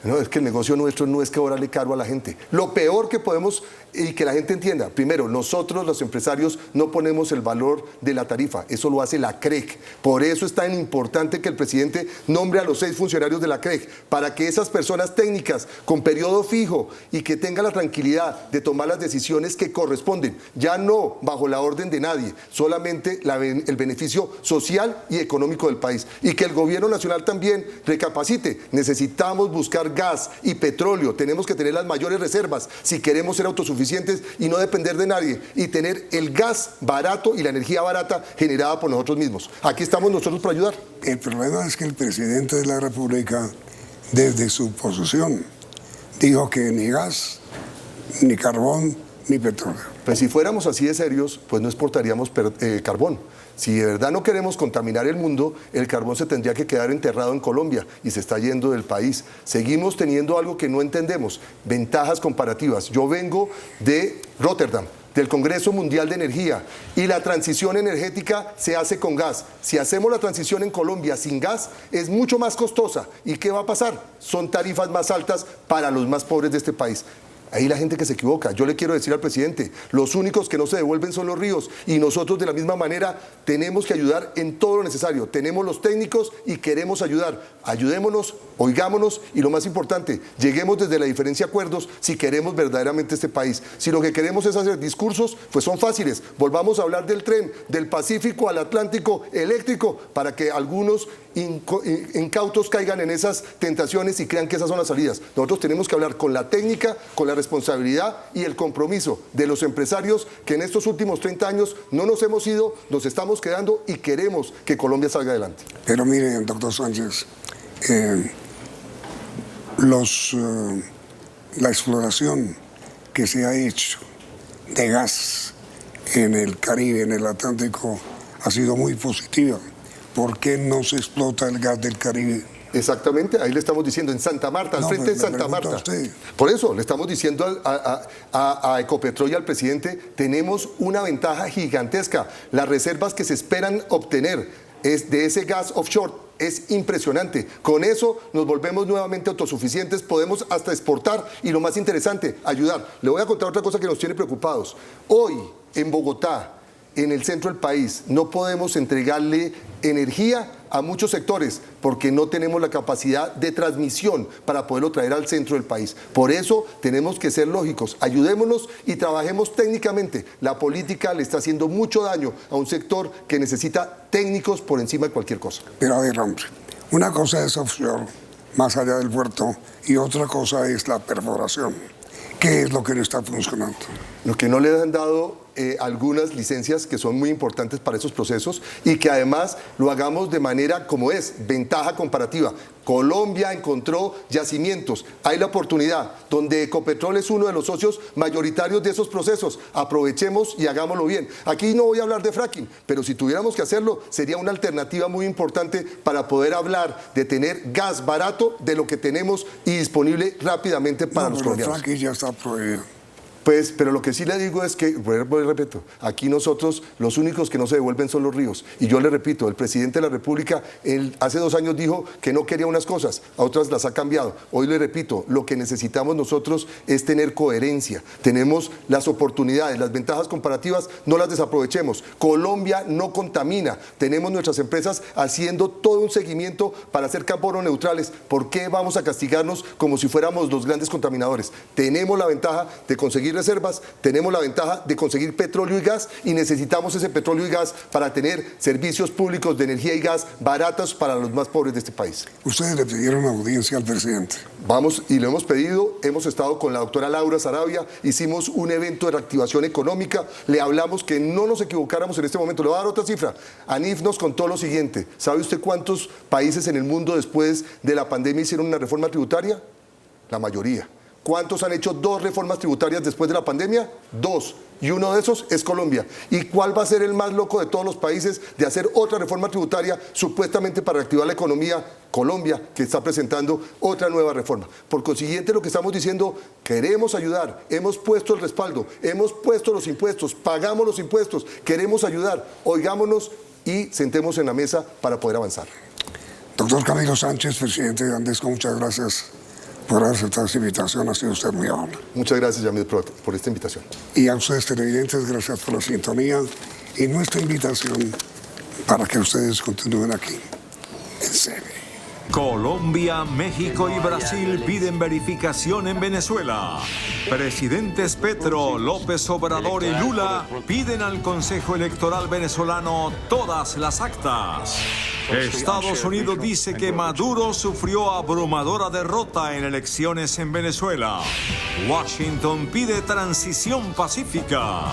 Speaker 15: No, es que el negocio nuestro no es cobrarle caro a la gente. Lo peor que podemos, y que la gente entienda, primero, nosotros los empresarios no ponemos el valor de la tarifa, eso lo hace la CREC. Por eso es tan importante que el presidente nombre a los 6 funcionarios de la CREC, para que esas personas técnicas con periodo fijo y que tengan la tranquilidad de tomar las decisiones que corresponden, ya no bajo la orden de nadie, solamente el beneficio social y económico del país. Y que el gobierno nacional también recapacite, necesitamos buscar gas y petróleo, tenemos que tener las mayores reservas si queremos ser autosuficientes y no depender de nadie y tener el gas barato y la energía barata generada por nosotros mismos. Aquí estamos nosotros para ayudar.
Speaker 14: El problema es que el presidente de la República, desde su posesión, dijo que ni gas, ni carbón, ni petróleo.
Speaker 15: Pues si fuéramos así de serios, pues no exportaríamos carbón. Si de verdad no queremos contaminar el mundo, el carbón se tendría que quedar enterrado en Colombia y se está yendo del país. Seguimos teniendo algo que no entendemos, ventajas comparativas. Yo vengo de Rotterdam, del Congreso Mundial de Energía, y la transición energética se hace con gas. Si hacemos la transición en Colombia sin gas, es mucho más costosa. ¿Y qué va a pasar? Son tarifas más altas para los más pobres de este país. Ahí la gente que se equivoca. Yo le quiero decir al presidente, los únicos que no se devuelven son los ríos y nosotros de la misma manera tenemos que ayudar en todo lo necesario. Tenemos los técnicos y queremos ayudar. Ayudémonos, oigámonos y lo más importante, lleguemos desde la diferencia a acuerdos si queremos verdaderamente este país. Si lo que queremos es hacer discursos, pues son fáciles. Volvamos a hablar del tren, del Pacífico al Atlántico eléctrico, para que algunos incautos caigan en esas tentaciones y crean que esas son las salidas. Nosotros tenemos que hablar con la técnica, con la responsabilidad y el compromiso de los empresarios que en estos últimos 30 años no nos hemos ido, nos estamos quedando y queremos que Colombia salga adelante.
Speaker 14: Pero miren, doctor Sánchez, la exploración que se ha hecho de gas en el Caribe, en el Atlántico, ha sido muy positiva. ¿Por qué no se explota el gas del Caribe?
Speaker 15: Exactamente, ahí le estamos diciendo, en Santa Marta, al frente de Santa Marta. Por eso le estamos diciendo a Ecopetrol y al presidente, tenemos una ventaja gigantesca. Las reservas que se esperan obtener de ese gas offshore es impresionante. Con eso nos volvemos nuevamente autosuficientes, podemos hasta exportar y lo más interesante, ayudar. Le voy a contar otra cosa que nos tiene preocupados. Hoy, en Bogotá, en el centro del país, no podemos entregarle energía a muchos sectores porque no tenemos la capacidad de transmisión para poderlo traer al centro del país. Por eso tenemos que ser lógicos, ayudémonos y trabajemos técnicamente. La política le está haciendo mucho daño a un sector que necesita técnicos por encima de cualquier cosa.
Speaker 14: Pero a ver, hombre, una cosa es offshore, más allá del puerto, y otra cosa es la perforación. ¿Qué es lo que no está funcionando?
Speaker 15: Lo que no le han dado algunas licencias que son muy importantes para esos procesos y que además lo hagamos de manera como es, ventaja comparativa. Colombia encontró yacimientos, hay la oportunidad, donde Ecopetrol es uno de los socios mayoritarios de esos procesos. Aprovechemos y hagámoslo bien. Aquí no voy a hablar de fracking, pero si tuviéramos que hacerlo, sería una alternativa muy importante para poder hablar de tener gas barato de lo que tenemos y disponible rápidamente para los colombianos.
Speaker 14: El fracking ya está prohibido.
Speaker 15: Pues, pero lo que sí le digo es que, repito, aquí nosotros los únicos que no se devuelven son los ríos. Y yo le repito, el presidente de la República hace 2 años dijo que no quería unas cosas, a otras las ha cambiado. Hoy le repito, lo que necesitamos nosotros es tener coherencia. Tenemos las oportunidades, las ventajas comparativas, no las desaprovechemos. Colombia no contamina. Tenemos nuestras empresas haciendo todo un seguimiento para ser carbono neutrales. ¿Por qué vamos a castigarnos como si fuéramos los grandes contaminadores? Tenemos la ventaja de conseguir reservas, tenemos la ventaja de conseguir petróleo y gas y necesitamos ese petróleo y gas para tener servicios públicos de energía y gas baratos para los más pobres de este país.
Speaker 14: Ustedes le pidieron audiencia al presidente.
Speaker 15: Vamos y lo hemos pedido, hemos estado con la doctora Laura Sarabia, hicimos un evento de reactivación económica, le hablamos que no nos equivocáramos en este momento. Le voy a dar otra cifra. ANIF nos contó lo siguiente: ¿sabe usted cuántos países en el mundo después de la pandemia hicieron una reforma tributaria? La mayoría. ¿Cuántos han hecho 2 reformas tributarias después de la pandemia? 2. Y uno de esos es Colombia. ¿Y cuál va a ser el más loco de todos los países de hacer otra reforma tributaria supuestamente para reactivar la economía? Colombia, que está presentando otra nueva reforma. Por consiguiente, lo que estamos diciendo, queremos ayudar, hemos puesto el respaldo, hemos puesto los impuestos, pagamos los impuestos, queremos ayudar, oigámonos y sentemos en la mesa para poder avanzar.
Speaker 14: Doctor Camilo Sánchez, presidente de Andesco, muchas gracias por haber aceptado esta invitación. Ha sido usted muy amable.
Speaker 15: Muchas gracias, Yamil, por esta invitación.
Speaker 14: Y a ustedes, televidentes, gracias por la sintonía y nuestra invitación para que ustedes continúen aquí, en serio.
Speaker 1: Colombia, México y Brasil piden verificación en Venezuela. Presidentes Petro, López Obrador y Lula piden al Consejo Electoral venezolano todas las actas. Estados Unidos dice que Maduro sufrió abrumadora derrota en elecciones en Venezuela. Washington pide transición pacífica.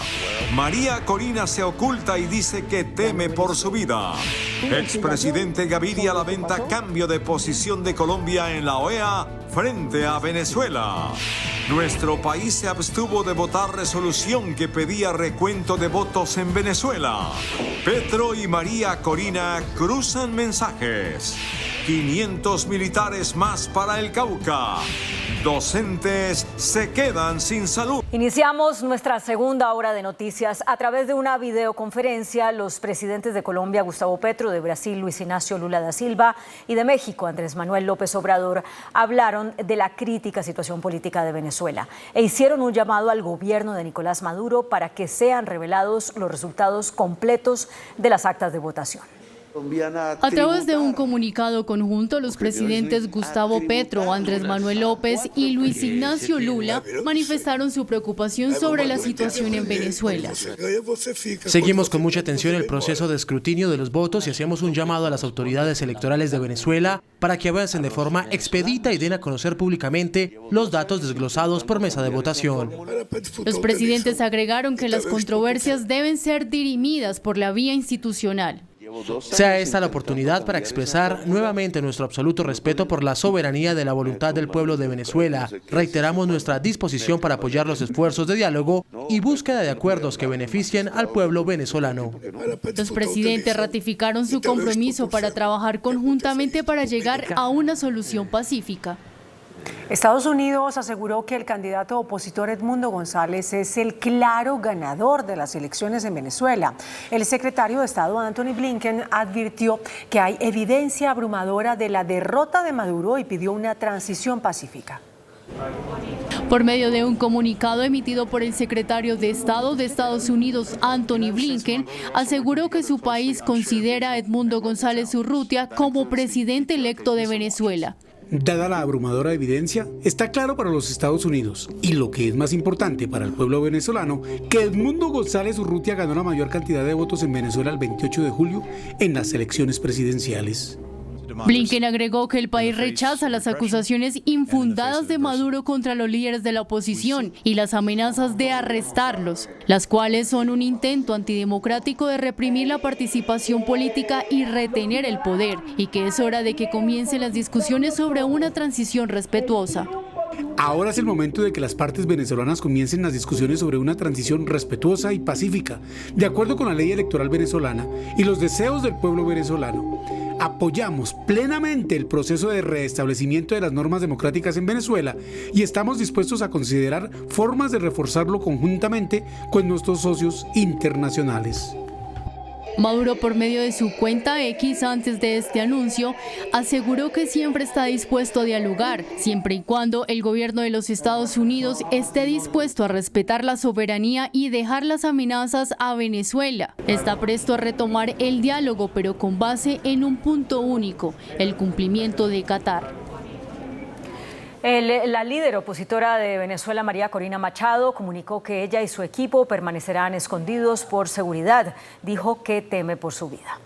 Speaker 1: María Corina se oculta y dice que teme por su vida. Expresidente Gaviria lamenta cambio de posición de Colombia en la OEA frente a Venezuela. Nuestro país se abstuvo de votar resolución que pedía recuento de votos en Venezuela. Petro y María Corina cruzan mensajes. 500 militares más para el Cauca. Docentes se quedan sin salud.
Speaker 2: Iniciamos nuestra segunda hora de noticias. A través de una videoconferencia, los presidentes de Colombia, Gustavo Petro, de Brasil, Luis Ignacio Lula da Silva, y de México, Andrés Manuel López Obrador, hablaron de la crítica situación política de Venezuela e hicieron un llamado al gobierno de Nicolás Maduro para que sean revelados los resultados completos de las actas de votación.
Speaker 5: A través de un comunicado conjunto, los presidentes Gustavo Petro, Andrés Manuel López y Luis Ignacio Lula manifestaron su preocupación sobre la situación en Venezuela.
Speaker 8: Seguimos con mucha atención el proceso de escrutinio de los votos y hacemos un llamado a las autoridades electorales de Venezuela para que avancen de forma expedita y den a conocer públicamente los datos desglosados por mesa de votación.
Speaker 5: Los presidentes agregaron que las controversias deben ser dirimidas por la vía institucional.
Speaker 8: Sea esta la oportunidad para expresar nuevamente nuestro absoluto respeto por la soberanía de la voluntad del pueblo de Venezuela. Reiteramos nuestra disposición para apoyar los esfuerzos de diálogo y búsqueda de acuerdos que beneficien al pueblo venezolano.
Speaker 5: Los presidentes ratificaron su compromiso para trabajar conjuntamente para llegar a una solución pacífica.
Speaker 3: Estados Unidos aseguró que el candidato opositor Edmundo González es el claro ganador de las elecciones en Venezuela. El secretario de Estado Anthony Blinken advirtió que hay evidencia abrumadora de la derrota de Maduro y pidió una transición pacífica.
Speaker 5: Por medio de un comunicado emitido por el secretario de Estado de Estados Unidos, Anthony Blinken, aseguró que su país considera a Edmundo González Urrutia como presidente electo de Venezuela.
Speaker 16: Dada la abrumadora evidencia, está claro para los Estados Unidos, y lo que es más importante para el pueblo venezolano, que Edmundo González Urrutia ganó la mayor cantidad de votos en Venezuela el 28 de julio en las elecciones presidenciales.
Speaker 5: Blinken agregó que el país rechaza las acusaciones infundadas de Maduro contra los líderes de la oposición y las amenazas de arrestarlos, las cuales son un intento antidemocrático de reprimir la participación política y retener el poder, y que es hora de que comiencen las discusiones sobre una transición respetuosa.
Speaker 16: Ahora es el momento de que las partes venezolanas comiencen las discusiones sobre una transición respetuosa y pacífica, de acuerdo con la ley electoral venezolana y los deseos del pueblo venezolano. Apoyamos plenamente el proceso de restablecimiento de las normas democráticas en Venezuela y estamos dispuestos a considerar formas de reforzarlo conjuntamente con nuestros socios internacionales.
Speaker 5: Maduro, por medio de su cuenta X antes de este anuncio, aseguró que siempre está dispuesto a dialogar, siempre y cuando el gobierno de los Estados Unidos esté dispuesto a respetar la soberanía y dejar las amenazas a Venezuela. Está presto a retomar el diálogo, pero con base en un punto único: el cumplimiento de Qatar.
Speaker 2: La líder opositora de Venezuela, María Corina Machado, comunicó que ella y su equipo permanecerán escondidos por seguridad. Dijo que teme por su vida.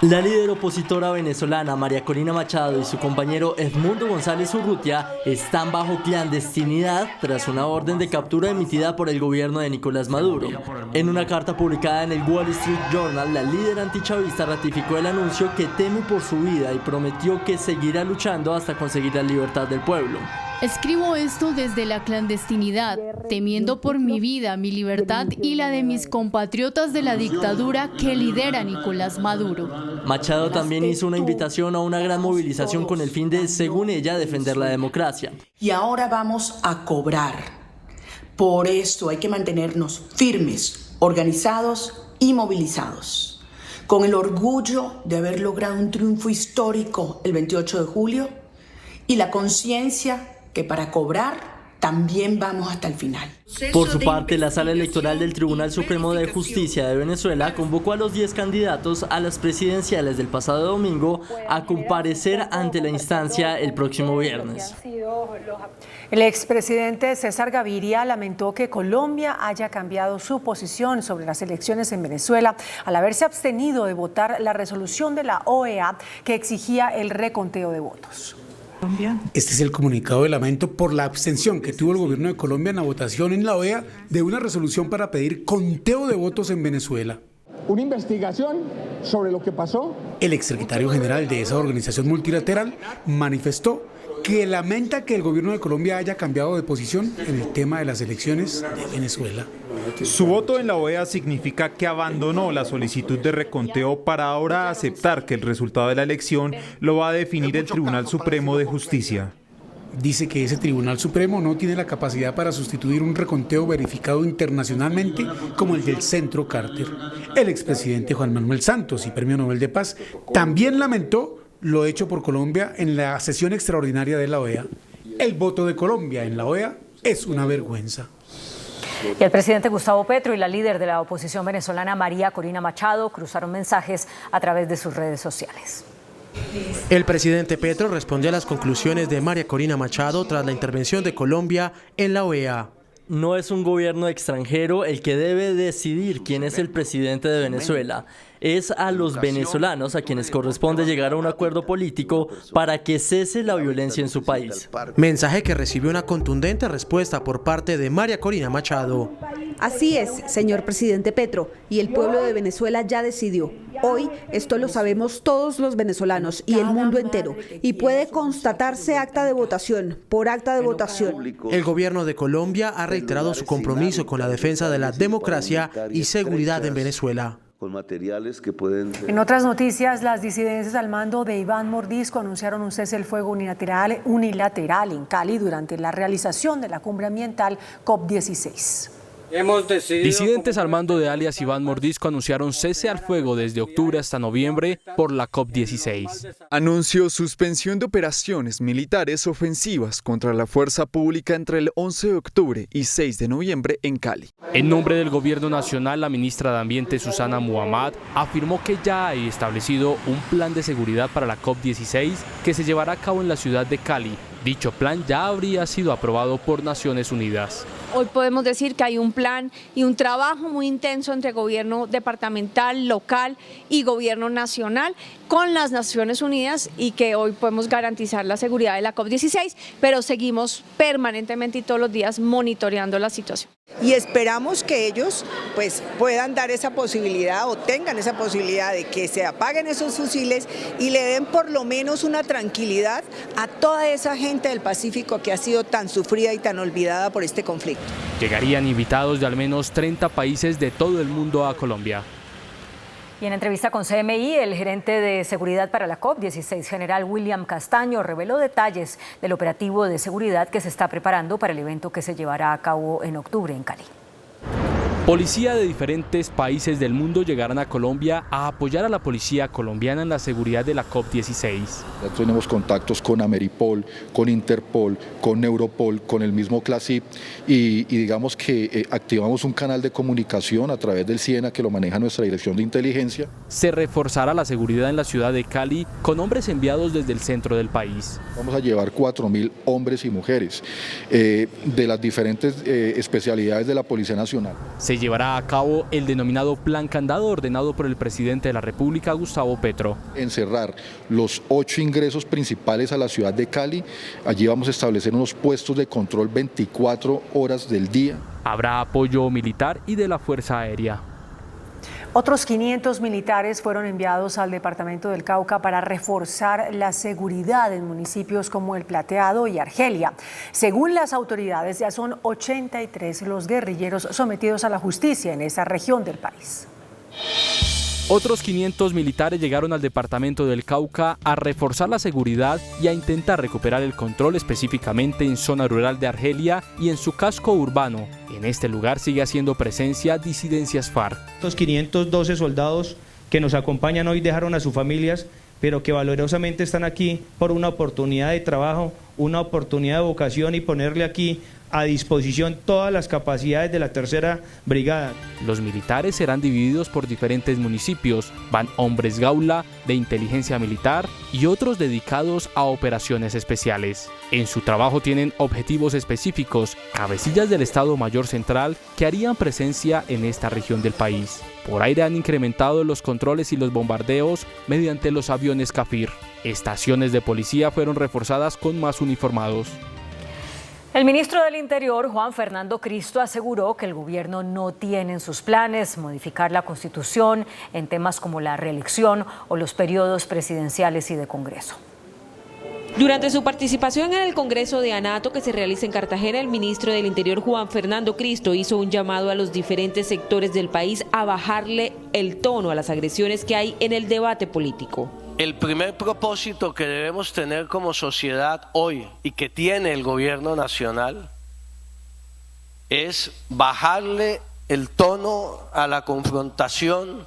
Speaker 4: La líder opositora venezolana María Corina Machado y su compañero Edmundo González Urrutia están bajo clandestinidad tras una orden de captura emitida por el gobierno de Nicolás Maduro. En una carta publicada en el Wall Street Journal, la líder antichavista ratificó el anuncio que teme por su vida y prometió que seguirá luchando hasta conseguir la libertad del pueblo.
Speaker 5: Escribo esto desde la clandestinidad, temiendo por mi vida, mi libertad y la de mis compatriotas de la dictadura que lidera Nicolás Maduro.
Speaker 4: Machado también hizo una invitación a una gran movilización con el fin de, según ella, defender la democracia.
Speaker 6: Y ahora vamos a cobrar. Por esto hay que mantenernos firmes, organizados y movilizados. Con el orgullo de haber logrado un triunfo histórico el 28 de julio y la conciencia que para cobrar también vamos hasta el final.
Speaker 4: Por su parte, la Sala Electoral del Tribunal Supremo de Justicia de Venezuela convocó a los 10 candidatos a las presidenciales del pasado domingo a comparecer ante la instancia el próximo viernes.
Speaker 3: El expresidente César Gaviria lamentó que Colombia haya cambiado su posición sobre las elecciones en Venezuela al haberse abstenido de votar la resolución de la OEA que exigía el reconteo de votos.
Speaker 16: Este es el comunicado de lamento por la abstención que tuvo el gobierno de Colombia en la votación en la OEA de una resolución para pedir conteo de votos en Venezuela.
Speaker 17: Una investigación sobre lo que pasó.
Speaker 16: El exsecretario general de esa organización multilateral manifestó que lamenta que el gobierno de Colombia haya cambiado de posición en el tema de las elecciones de Venezuela.
Speaker 18: Su voto en la OEA significa que abandonó la solicitud de reconteo para ahora aceptar que el resultado de la elección lo va a definir el Tribunal Supremo de Justicia.
Speaker 16: Dice que ese Tribunal Supremo no tiene la capacidad para sustituir un reconteo verificado internacionalmente como el del Centro Carter. El expresidente Juan Manuel Santos y Premio Nobel de Paz también lamentó lo hecho por Colombia en la sesión extraordinaria de la OEA. El voto de Colombia en la OEA es una vergüenza.
Speaker 2: Y el presidente Gustavo Petro y la líder de la oposición venezolana María Corina Machado cruzaron mensajes a través de sus redes sociales.
Speaker 8: El presidente Petro respondió a las conclusiones de María Corina Machado tras la intervención de Colombia en la OEA.
Speaker 4: No es un gobierno extranjero el que debe decidir quién es el presidente de Venezuela. Es a los venezolanos a quienes corresponde llegar a un acuerdo político para que cese la violencia en su país.
Speaker 8: Mensaje que recibió una contundente respuesta por parte de María Corina Machado.
Speaker 19: Así es, señor presidente Petro, y el pueblo de Venezuela ya decidió. Hoy esto lo sabemos todos los venezolanos y el mundo entero, y puede constatarse acta de votación por acta de votación.
Speaker 8: El gobierno de Colombia ha reiterado su compromiso con la defensa de la democracia y seguridad en Venezuela.
Speaker 20: Con materiales que pueden...
Speaker 3: En otras noticias, las disidencias al mando de Iván Mordisco anunciaron un cese el fuego unilateral en Cali durante la realización de la cumbre ambiental COP16.
Speaker 21: Disidentes al mando de alias Iván Mordisco anunciaron cese al fuego desde octubre hasta noviembre por la COP16.
Speaker 22: Anunció suspensión de operaciones militares ofensivas contra la fuerza pública entre el 11 de octubre y 6 de noviembre en Cali.
Speaker 21: En nombre del Gobierno Nacional, la ministra de Ambiente Susana Muhammad afirmó que ya hay establecido un plan de seguridad para la COP16 que se llevará a cabo en la ciudad de Cali. Dicho plan ya habría sido aprobado por Naciones Unidas.
Speaker 23: Hoy podemos decir que hay un plan y un trabajo muy intenso entre gobierno departamental, local y gobierno nacional con las Naciones Unidas y que hoy podemos garantizar la seguridad de la COP16, pero seguimos permanentemente y todos los días monitoreando la situación.
Speaker 24: Y esperamos que ellos pues puedan dar esa posibilidad o tengan esa posibilidad de que se apaguen esos fusiles y le den por lo menos una tranquilidad a toda esa gente del Pacífico que ha sido tan sufrida y tan olvidada por este conflicto.
Speaker 21: Llegarían invitados de al menos 30 países de todo el mundo a Colombia.
Speaker 2: Y en entrevista con CMI, el gerente de seguridad para la COP16, general William Castaño, reveló detalles del operativo de seguridad que se está preparando para el evento que se llevará a cabo en octubre en Cali.
Speaker 21: Policía de diferentes países del mundo llegarán a Colombia a apoyar a la policía colombiana en la seguridad de la COP16.
Speaker 25: Ya tenemos contactos con Ameripol, con Interpol, con Europol, con el mismo CLASIP y digamos que activamos un canal de comunicación a través del SIENA que lo maneja nuestra Dirección de Inteligencia.
Speaker 21: Se reforzará la seguridad en la ciudad de Cali con hombres enviados desde el centro del país.
Speaker 25: Vamos a llevar 4.000 hombres y mujeres de las diferentes especialidades de la Policía Nacional.
Speaker 21: se llevará a cabo el denominado Plan Candado ordenado por el presidente de la República, Gustavo Petro.
Speaker 25: Encerrar los 8 ingresos principales a la ciudad de Cali. Allí vamos a establecer unos puestos de control 24 horas del día.
Speaker 21: Habrá apoyo militar y de la Fuerza Aérea.
Speaker 3: Otros 500 militares fueron enviados al departamento del Cauca para reforzar la seguridad en municipios como El Plateado y Argelia. Según las autoridades, ya son 83 los guerrilleros sometidos a la justicia en esa región del país.
Speaker 21: Otros 500 militares llegaron al departamento del Cauca a reforzar la seguridad y a intentar recuperar el control, específicamente en zona rural de Argelia y en su casco urbano. En este lugar sigue haciendo presencia disidencias FARC.
Speaker 7: Estos 512 soldados que nos acompañan hoy dejaron a sus familias, pero que valorosamente están aquí por una oportunidad de trabajo, una oportunidad de vocación y ponerle aquí a disposición todas las capacidades de la Tercera Brigada.
Speaker 21: Los militares serán divididos por diferentes municipios. Van hombres gaula, de inteligencia militar y otros dedicados a operaciones especiales. En su trabajo tienen objetivos específicos, cabecillas del Estado Mayor Central que harían presencia en esta región del país. Por aire han incrementado los controles y los bombardeos mediante los aviones Kafir. Estaciones de policía fueron reforzadas con más uniformados.
Speaker 2: El ministro del Interior, Juan Fernando Cristo, aseguró que el gobierno no tiene en sus planes modificar la Constitución en temas como la reelección o los periodos presidenciales y de Congreso.
Speaker 9: Durante su participación en el Congreso de ANATO que se realiza en Cartagena, el ministro del Interior, Juan Fernando Cristo, hizo un llamado a los diferentes sectores del país a bajarle el tono a las agresiones que hay en el debate político.
Speaker 10: El primer propósito que debemos tener como sociedad hoy y que tiene el gobierno nacional es bajarle el tono a la confrontación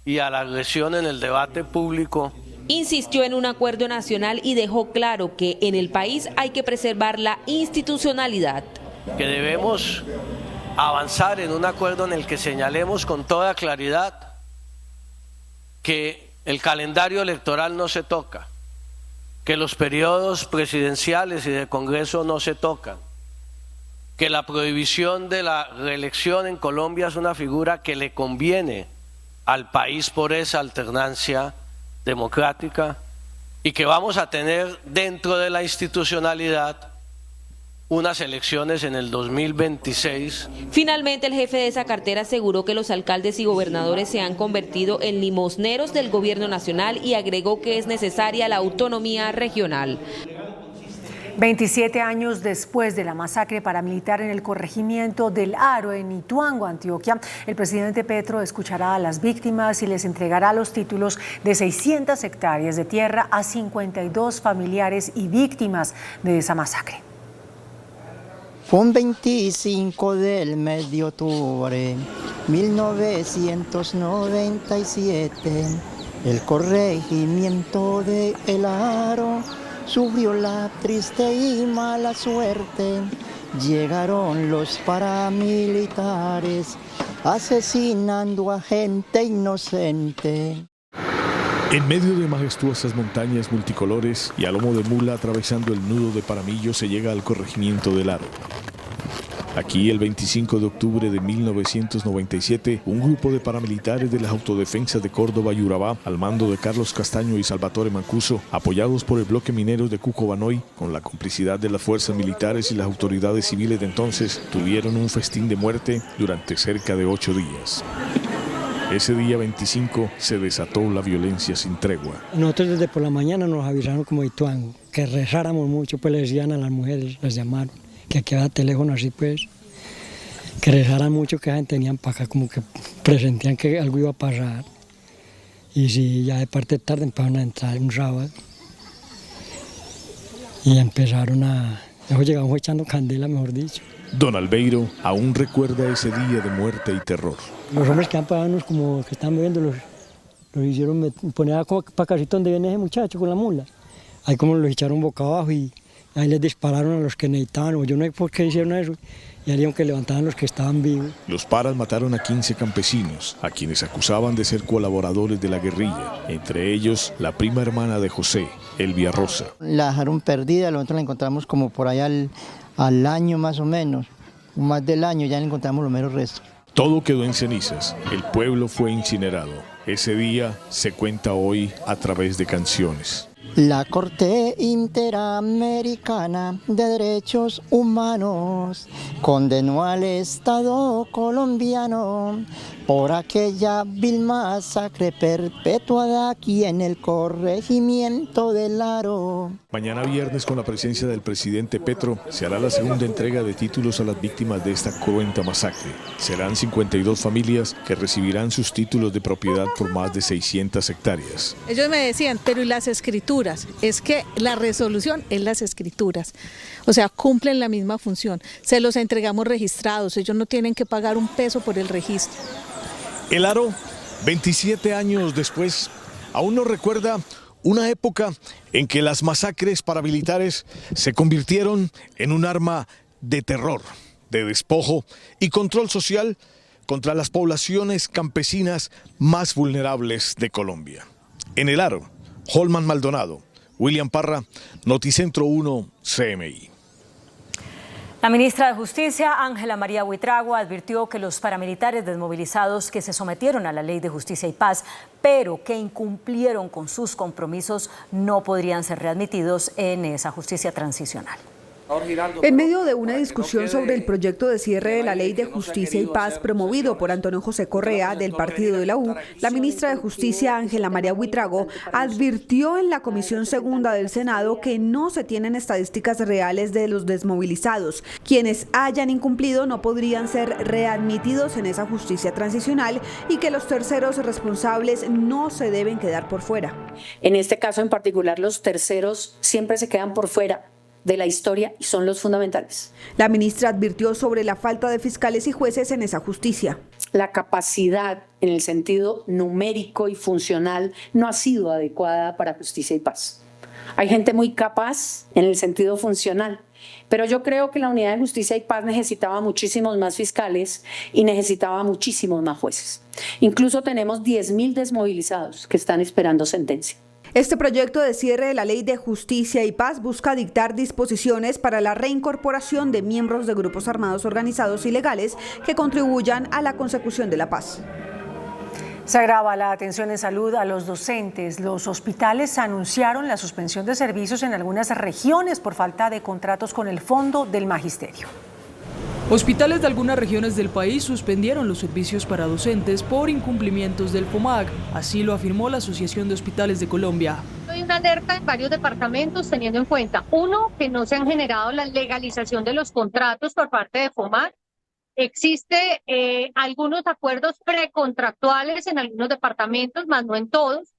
Speaker 10: y a la agresión en el debate público.
Speaker 9: Insistió en un acuerdo nacional y dejó claro que en el país hay que preservar la institucionalidad.
Speaker 10: Que debemos avanzar en un acuerdo en el que señalemos con toda claridad que el calendario electoral no se toca, que los periodos presidenciales y de Congreso no se tocan, que la prohibición de la reelección en Colombia es una figura que le conviene al país por esa alternancia democrática y que vamos a tener dentro de la institucionalidad unas elecciones en el 2026.
Speaker 9: Finalmente, el jefe de esa cartera aseguró que los alcaldes y gobernadores se han convertido en limosneros del gobierno nacional y agregó que es necesaria la autonomía regional.
Speaker 3: 27 años después de la masacre paramilitar en el corregimiento del Aro, en Ituango, Antioquia, el presidente Petro escuchará a las víctimas y les entregará los títulos de 600 hectáreas de tierra a 52 familiares y víctimas de esa masacre.
Speaker 11: Fue un 25 del mes de octubre 1997, el corregimiento de El Aro sufrió la triste y mala suerte. Llegaron los paramilitares asesinando a gente inocente.
Speaker 12: En medio de majestuosas montañas multicolores y a lomo de mula atravesando el nudo de Paramillo se llega al corregimiento del Aro. Aquí, el 25 de octubre de 1997, un grupo de paramilitares de las autodefensas de Córdoba y Urabá, al mando de Carlos Castaño y Salvatore Mancuso, apoyados por el bloque minero de Cucobanoy, con la complicidad de las fuerzas militares y las autoridades civiles de entonces, tuvieron un festín de muerte durante cerca de 8 días. Ese día 25 se desató la violencia sin tregua.
Speaker 26: Nosotros desde por la mañana nos avisaron como Ituango, que rezáramos mucho, pues le decían a las mujeres, las llamaron, que aquí había teléfono así pues, que rezaran mucho, que gente tenían para acá, como que presentían que algo iba a pasar. Y si ya de parte de tarde empezaron a entrar un sábado. Y empezaron a... llegamos echando candela, mejor dicho.
Speaker 12: Don Albeiro aún recuerda ese día de muerte y terror.
Speaker 26: Los hombres que han pagado como que estaban bebiendo, los hicieron poner para casito donde viene ese muchacho con la mula. Ahí como los echaron boca abajo y ahí les dispararon a los que necesitaban, o yo no sé por qué hicieron eso, y harían que levantaban los que estaban vivos.
Speaker 12: Los paras mataron a 15 campesinos, a quienes acusaban de ser colaboradores de la guerrilla, entre ellos la prima hermana de José, Elvia Rosa.
Speaker 26: La dejaron perdida, nosotros la encontramos como por allá al año más o menos, más del año ya le encontramos los meros restos.
Speaker 12: Todo quedó en cenizas, el pueblo fue incinerado. Ese día se cuenta hoy a través de canciones.
Speaker 11: La Corte Interamericana de Derechos Humanos condenó al Estado colombiano por aquella vil masacre perpetuada aquí en el corregimiento del Aro.
Speaker 12: Mañana viernes, con la presencia del presidente Petro, se hará la segunda entrega de títulos a las víctimas de esta cruenta masacre. Serán 52 familias que recibirán sus títulos de propiedad por más de 600 hectáreas.
Speaker 1: Ellos me decían, pero ¿y las escrituras? Es que la resolución es las escrituras. O sea, cumplen la misma función. Se los entregamos registrados, ellos no tienen que pagar un peso por el registro.
Speaker 12: El Aro, 27 años después, aún nos recuerda una época en que las masacres paramilitares se convirtieron en un arma de terror, de despojo y control social contra las poblaciones campesinas más vulnerables de Colombia. En El Aro, Holman Maldonado, William Parra, Noticentro 1, CMI.
Speaker 2: La ministra de Justicia, Ángela María Buitrago, advirtió que los paramilitares desmovilizados que se sometieron a la Ley de Justicia y Paz, pero que incumplieron con sus compromisos, no podrían ser readmitidos en esa justicia transicional.
Speaker 19: En medio de una discusión sobre el proyecto de cierre de la Ley de Justicia y Paz promovido por Antonio José Correa del partido de la U, la ministra de Justicia, Ángela María Buitrago, advirtió en la Comisión Segunda del Senado que no se tienen estadísticas reales de los desmovilizados. Quienes hayan incumplido no podrían ser readmitidos en esa justicia transicional y que los terceros responsables no se deben quedar por fuera.
Speaker 5: En este caso en particular, los terceros siempre se quedan por fuera de la historia y son los fundamentales.
Speaker 19: La ministra advirtió sobre la falta de fiscales y jueces en esa justicia.
Speaker 5: La capacidad en el sentido numérico y funcional no ha sido adecuada para Justicia y Paz. Hay gente muy capaz en el sentido funcional, pero yo creo que la Unidad de Justicia y Paz necesitaba muchísimos más fiscales y necesitaba muchísimos más jueces. Incluso tenemos 10.000 desmovilizados que están esperando sentencia.
Speaker 19: Este proyecto de cierre de la Ley de Justicia y Paz busca dictar disposiciones para la reincorporación de miembros de grupos armados organizados ilegales que contribuyan a la consecución de la paz.
Speaker 3: Se agrava la atención en salud a los docentes. Los hospitales anunciaron la suspensión de servicios en algunas regiones por falta de contratos con el Fondo del Magisterio.
Speaker 6: Hospitales de algunas regiones del país suspendieron los servicios para docentes por incumplimientos del FOMAC, así lo afirmó la Asociación de Hospitales de Colombia.
Speaker 13: Hay una alerta en varios departamentos teniendo en cuenta, uno, que no se han generado la legalización de los contratos por parte de FOMAC. Existe algunos acuerdos precontractuales en algunos departamentos, más no en todos.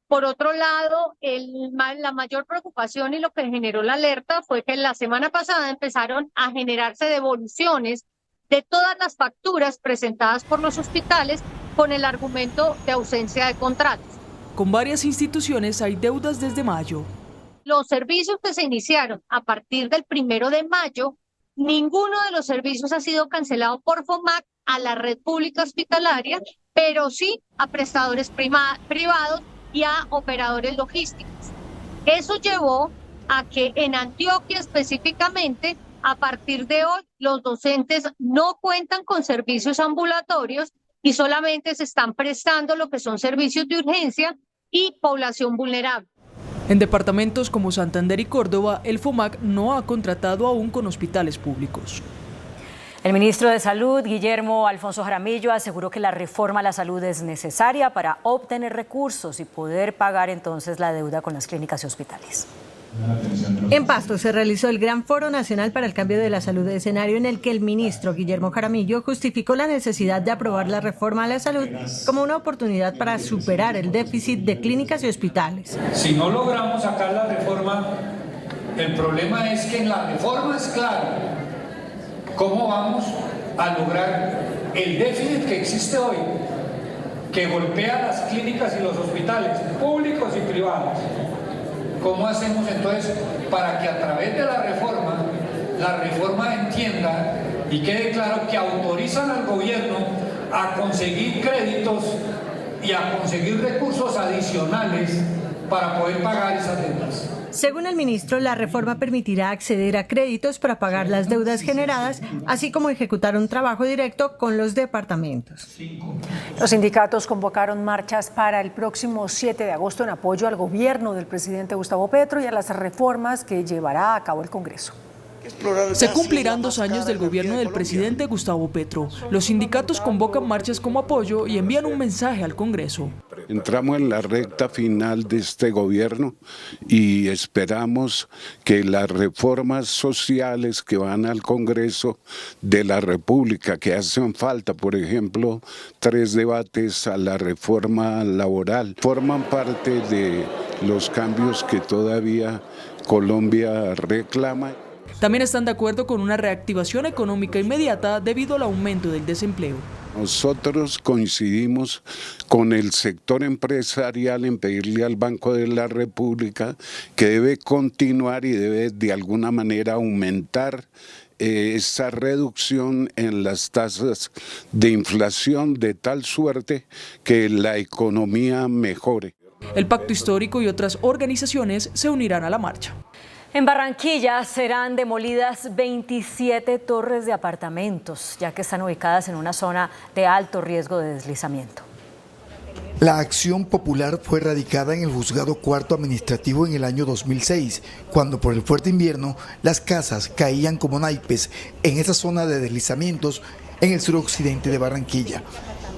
Speaker 13: Por otro lado, la mayor preocupación y lo que generó la alerta fue que la semana pasada empezaron a generarse devoluciones de todas las facturas presentadas por los hospitales con el argumento de ausencia de contratos.
Speaker 6: Con varias instituciones hay deudas desde mayo.
Speaker 13: Los servicios que se iniciaron a partir del 1 de mayo, ninguno de los servicios ha sido cancelado por FOMAC a la red pública hospitalaria, pero sí a prestadores privados y a operadores logísticos. Eso llevó a que en Antioquia específicamente, a partir de hoy, los docentes no cuentan con servicios ambulatorios y solamente se están prestando lo que son servicios de urgencia y población vulnerable.
Speaker 6: En departamentos como Santander y Córdoba, el FOMAC no ha contratado aún con hospitales públicos.
Speaker 2: El ministro de Salud, Guillermo Alfonso Jaramillo, aseguró que la reforma a la salud es necesaria para obtener recursos y poder pagar entonces la deuda con las clínicas y hospitales.
Speaker 14: En Pasto se realizó el Gran Foro Nacional para el Cambio de la Salud, escenario en el que el ministro Guillermo Jaramillo justificó la necesidad de aprobar la reforma a la salud como una oportunidad para superar el déficit de clínicas y hospitales.
Speaker 15: Si no logramos sacar la reforma, el problema es que en la reforma es claro cómo vamos a lograr el déficit que existe hoy, que golpea las clínicas y los hospitales públicos y privados. ¿Cómo hacemos entonces para que a través de la reforma entienda y quede claro que autorizan al gobierno a conseguir créditos y a conseguir recursos adicionales para poder pagar esas deudas?
Speaker 14: Según el ministro, la reforma permitirá acceder a créditos para pagar las deudas generadas, así como ejecutar un trabajo directo con los departamentos.
Speaker 3: Los sindicatos convocaron marchas para el próximo 7 de agosto en apoyo al gobierno del presidente Gustavo Petro y a las reformas que llevará a cabo el Congreso.
Speaker 6: Se cumplirán 2 años del gobierno del presidente Gustavo Petro. Los sindicatos convocan marchas como apoyo y envían un mensaje al Congreso.
Speaker 4: Entramos en la recta final de este gobierno y esperamos que las reformas sociales que van al Congreso de la República, que hacen falta, por ejemplo, 3 debates a la reforma laboral, forman parte de los cambios que todavía Colombia reclama.
Speaker 6: También están de acuerdo con una reactivación económica inmediata debido al aumento del desempleo.
Speaker 4: Nosotros coincidimos con el sector empresarial en pedirle al Banco de la República que debe continuar y debe de alguna manera aumentar esa reducción en las tasas de inflación de tal suerte que la economía mejore.
Speaker 6: El Pacto Histórico y otras organizaciones se unirán a la marcha.
Speaker 2: En Barranquilla serán demolidas 27 torres de apartamentos, ya que están ubicadas en una zona de alto riesgo de deslizamiento.
Speaker 8: La acción popular fue radicada en el Juzgado Cuarto Administrativo en el año 2006, cuando por el fuerte invierno las casas caían como naipes en esa zona de deslizamientos en el suroccidente de Barranquilla.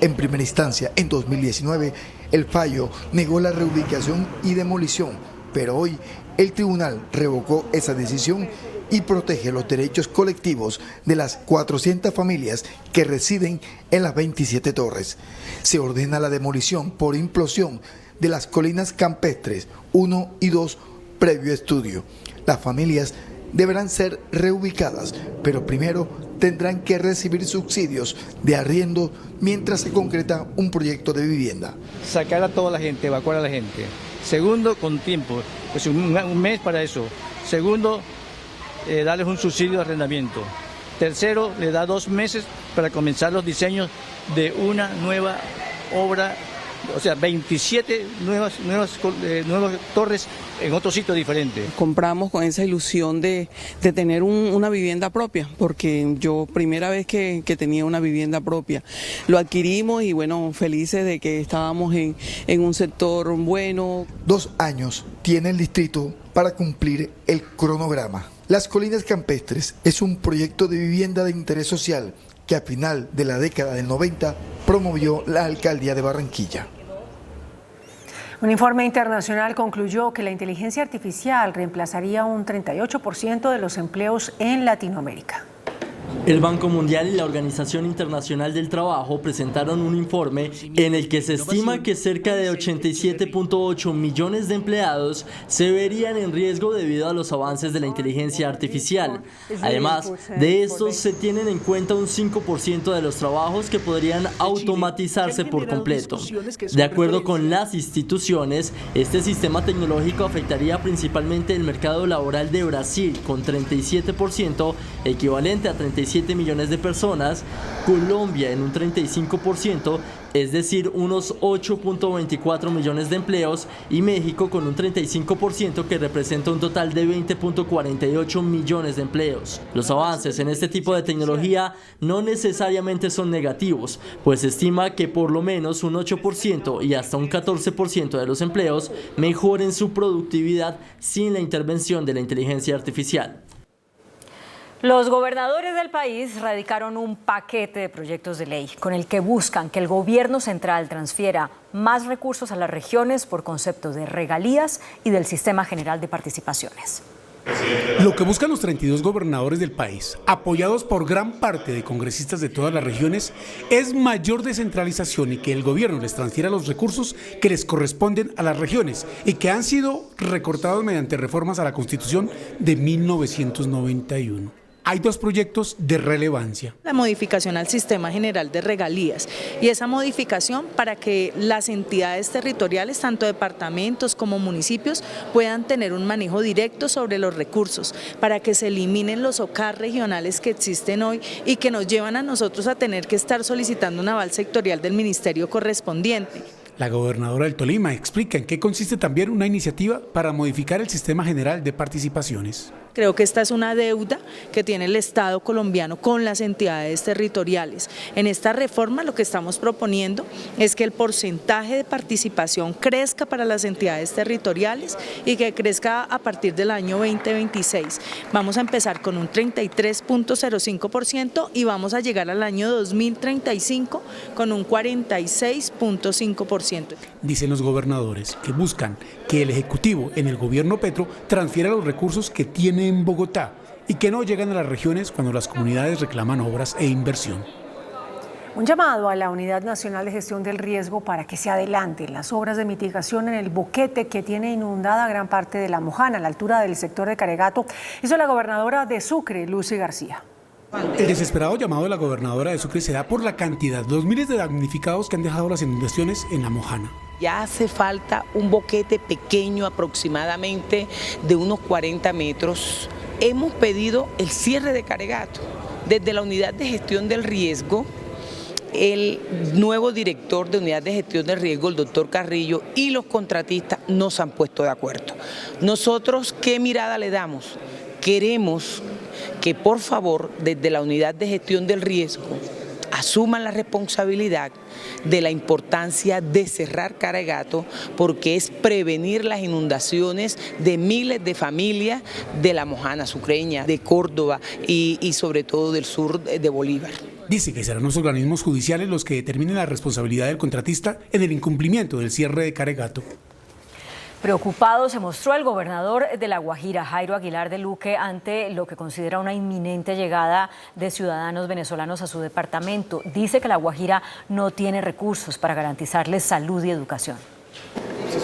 Speaker 8: En primera instancia, en 2019, el fallo negó la reubicación y demolición, pero hoy el tribunal revocó esa decisión y protege los derechos colectivos de las 400 familias que residen en las 27 torres. Se ordena la demolición por implosión de las colinas campestres 1 y 2 previo estudio. Las familias deberán ser reubicadas, pero primero tendrán que recibir subsidios de arriendo mientras se concreta un proyecto de vivienda.
Speaker 16: Sacar a toda la gente, evacuar a la gente. Segundo, con tiempo, pues un mes para eso. Segundo, darles un subsidio de arrendamiento. Tercero, le da 2 meses para comenzar los diseños de una nueva obra, o sea, 27 nuevas torres en otro sitio diferente.
Speaker 17: Compramos con esa ilusión de tener una vivienda propia, porque yo primera vez que tenía una vivienda propia. Lo adquirimos y bueno, felices de que estábamos en un sector bueno.
Speaker 8: 2 años tiene el distrito para cumplir el cronograma. Las Colinas Campestres es un proyecto de vivienda de interés social que a final de la década del 90 promovió la alcaldía de Barranquilla.
Speaker 3: Un informe internacional concluyó que la inteligencia artificial reemplazaría un 38% de los empleos en Latinoamérica.
Speaker 18: El Banco Mundial y la Organización Internacional del Trabajo presentaron un informe en el que se estima que cerca de 87.8 millones de empleados se verían en riesgo debido a los avances de la inteligencia artificial. Además, de estos se tienen en cuenta un 5% de los trabajos que podrían automatizarse por completo. De acuerdo con las instituciones, este sistema tecnológico afectaría principalmente el mercado laboral de Brasil con 37%, equivalente a 37 millones de personas, Colombia en un 35%, es decir, unos 8.24 millones de empleos, y México con un 35% que representa un total de 20.48 millones de empleos. Los avances en este tipo de tecnología no necesariamente son negativos, pues se estima que por lo menos un 8% y hasta un 14% de los empleos mejoren su productividad sin la intervención de la inteligencia artificial.
Speaker 2: Los gobernadores del país radicaron un paquete de proyectos de ley con el que buscan que el gobierno central transfiera más recursos a las regiones por concepto de regalías y del Sistema General de Participaciones.
Speaker 20: Lo que buscan los 32 gobernadores del país, apoyados por gran parte de congresistas de todas las regiones, es mayor descentralización y que el gobierno les transfiera los recursos que les corresponden a las regiones y que han sido recortados mediante reformas a la Constitución de 1991. Hay 2 proyectos de relevancia.
Speaker 27: La modificación al Sistema General de Regalías y esa modificación para que las entidades territoriales, tanto departamentos como municipios, puedan tener un manejo directo sobre los recursos, para que se eliminen los OCAR regionales que existen hoy y que nos llevan a nosotros a tener que estar solicitando un aval sectorial del ministerio correspondiente.
Speaker 20: La gobernadora del Tolima explica en qué consiste también una iniciativa para modificar el sistema general de participaciones.
Speaker 27: Creo que esta es una deuda que tiene el Estado colombiano con las entidades territoriales. En esta reforma lo que estamos proponiendo es que el porcentaje de participación crezca para las entidades territoriales y que crezca a partir del año 2026. Vamos a empezar con un 33.05% y vamos a llegar al año 2035 con un 46.5%.
Speaker 20: Dicen los gobernadores que buscan que el Ejecutivo en el gobierno Petro transfiera los recursos que tiene en Bogotá y que no llegan a las regiones cuando las comunidades reclaman obras e inversión.
Speaker 3: Un llamado a la Unidad Nacional de Gestión del Riesgo para que se adelanten las obras de mitigación en el boquete que tiene inundada gran parte de La Mojana, a la altura del sector de Caregato, hizo la gobernadora de Sucre, Lucy García.
Speaker 20: El desesperado llamado de la gobernadora de Sucre se da por la cantidad, los miles de damnificados que han dejado las inundaciones en La Mojana.
Speaker 7: Ya hace falta un boquete pequeño, aproximadamente de unos 40 metros. Hemos pedido el cierre de Caregato. Desde la Unidad de Gestión del Riesgo, el nuevo director de Unidad de Gestión del Riesgo, el doctor Carrillo, y los contratistas no se han puesto de acuerdo. Nosotros, ¿qué mirada le damos? Queremos que por favor desde la Unidad de Gestión del Riesgo asuman la responsabilidad de la importancia de cerrar Caregato, porque es prevenir las inundaciones de miles de familias de La Mojana sucreña, de Córdoba y sobre todo del sur de Bolívar.
Speaker 20: Dice que serán los organismos judiciales los que determinen la responsabilidad del contratista en el incumplimiento del cierre de Caregato.
Speaker 2: Preocupado se mostró el gobernador de La Guajira, Jairo Aguilar de Luque, ante lo que considera una inminente llegada de ciudadanos venezolanos a su departamento. Dice que La Guajira no tiene recursos para garantizarles salud y educación.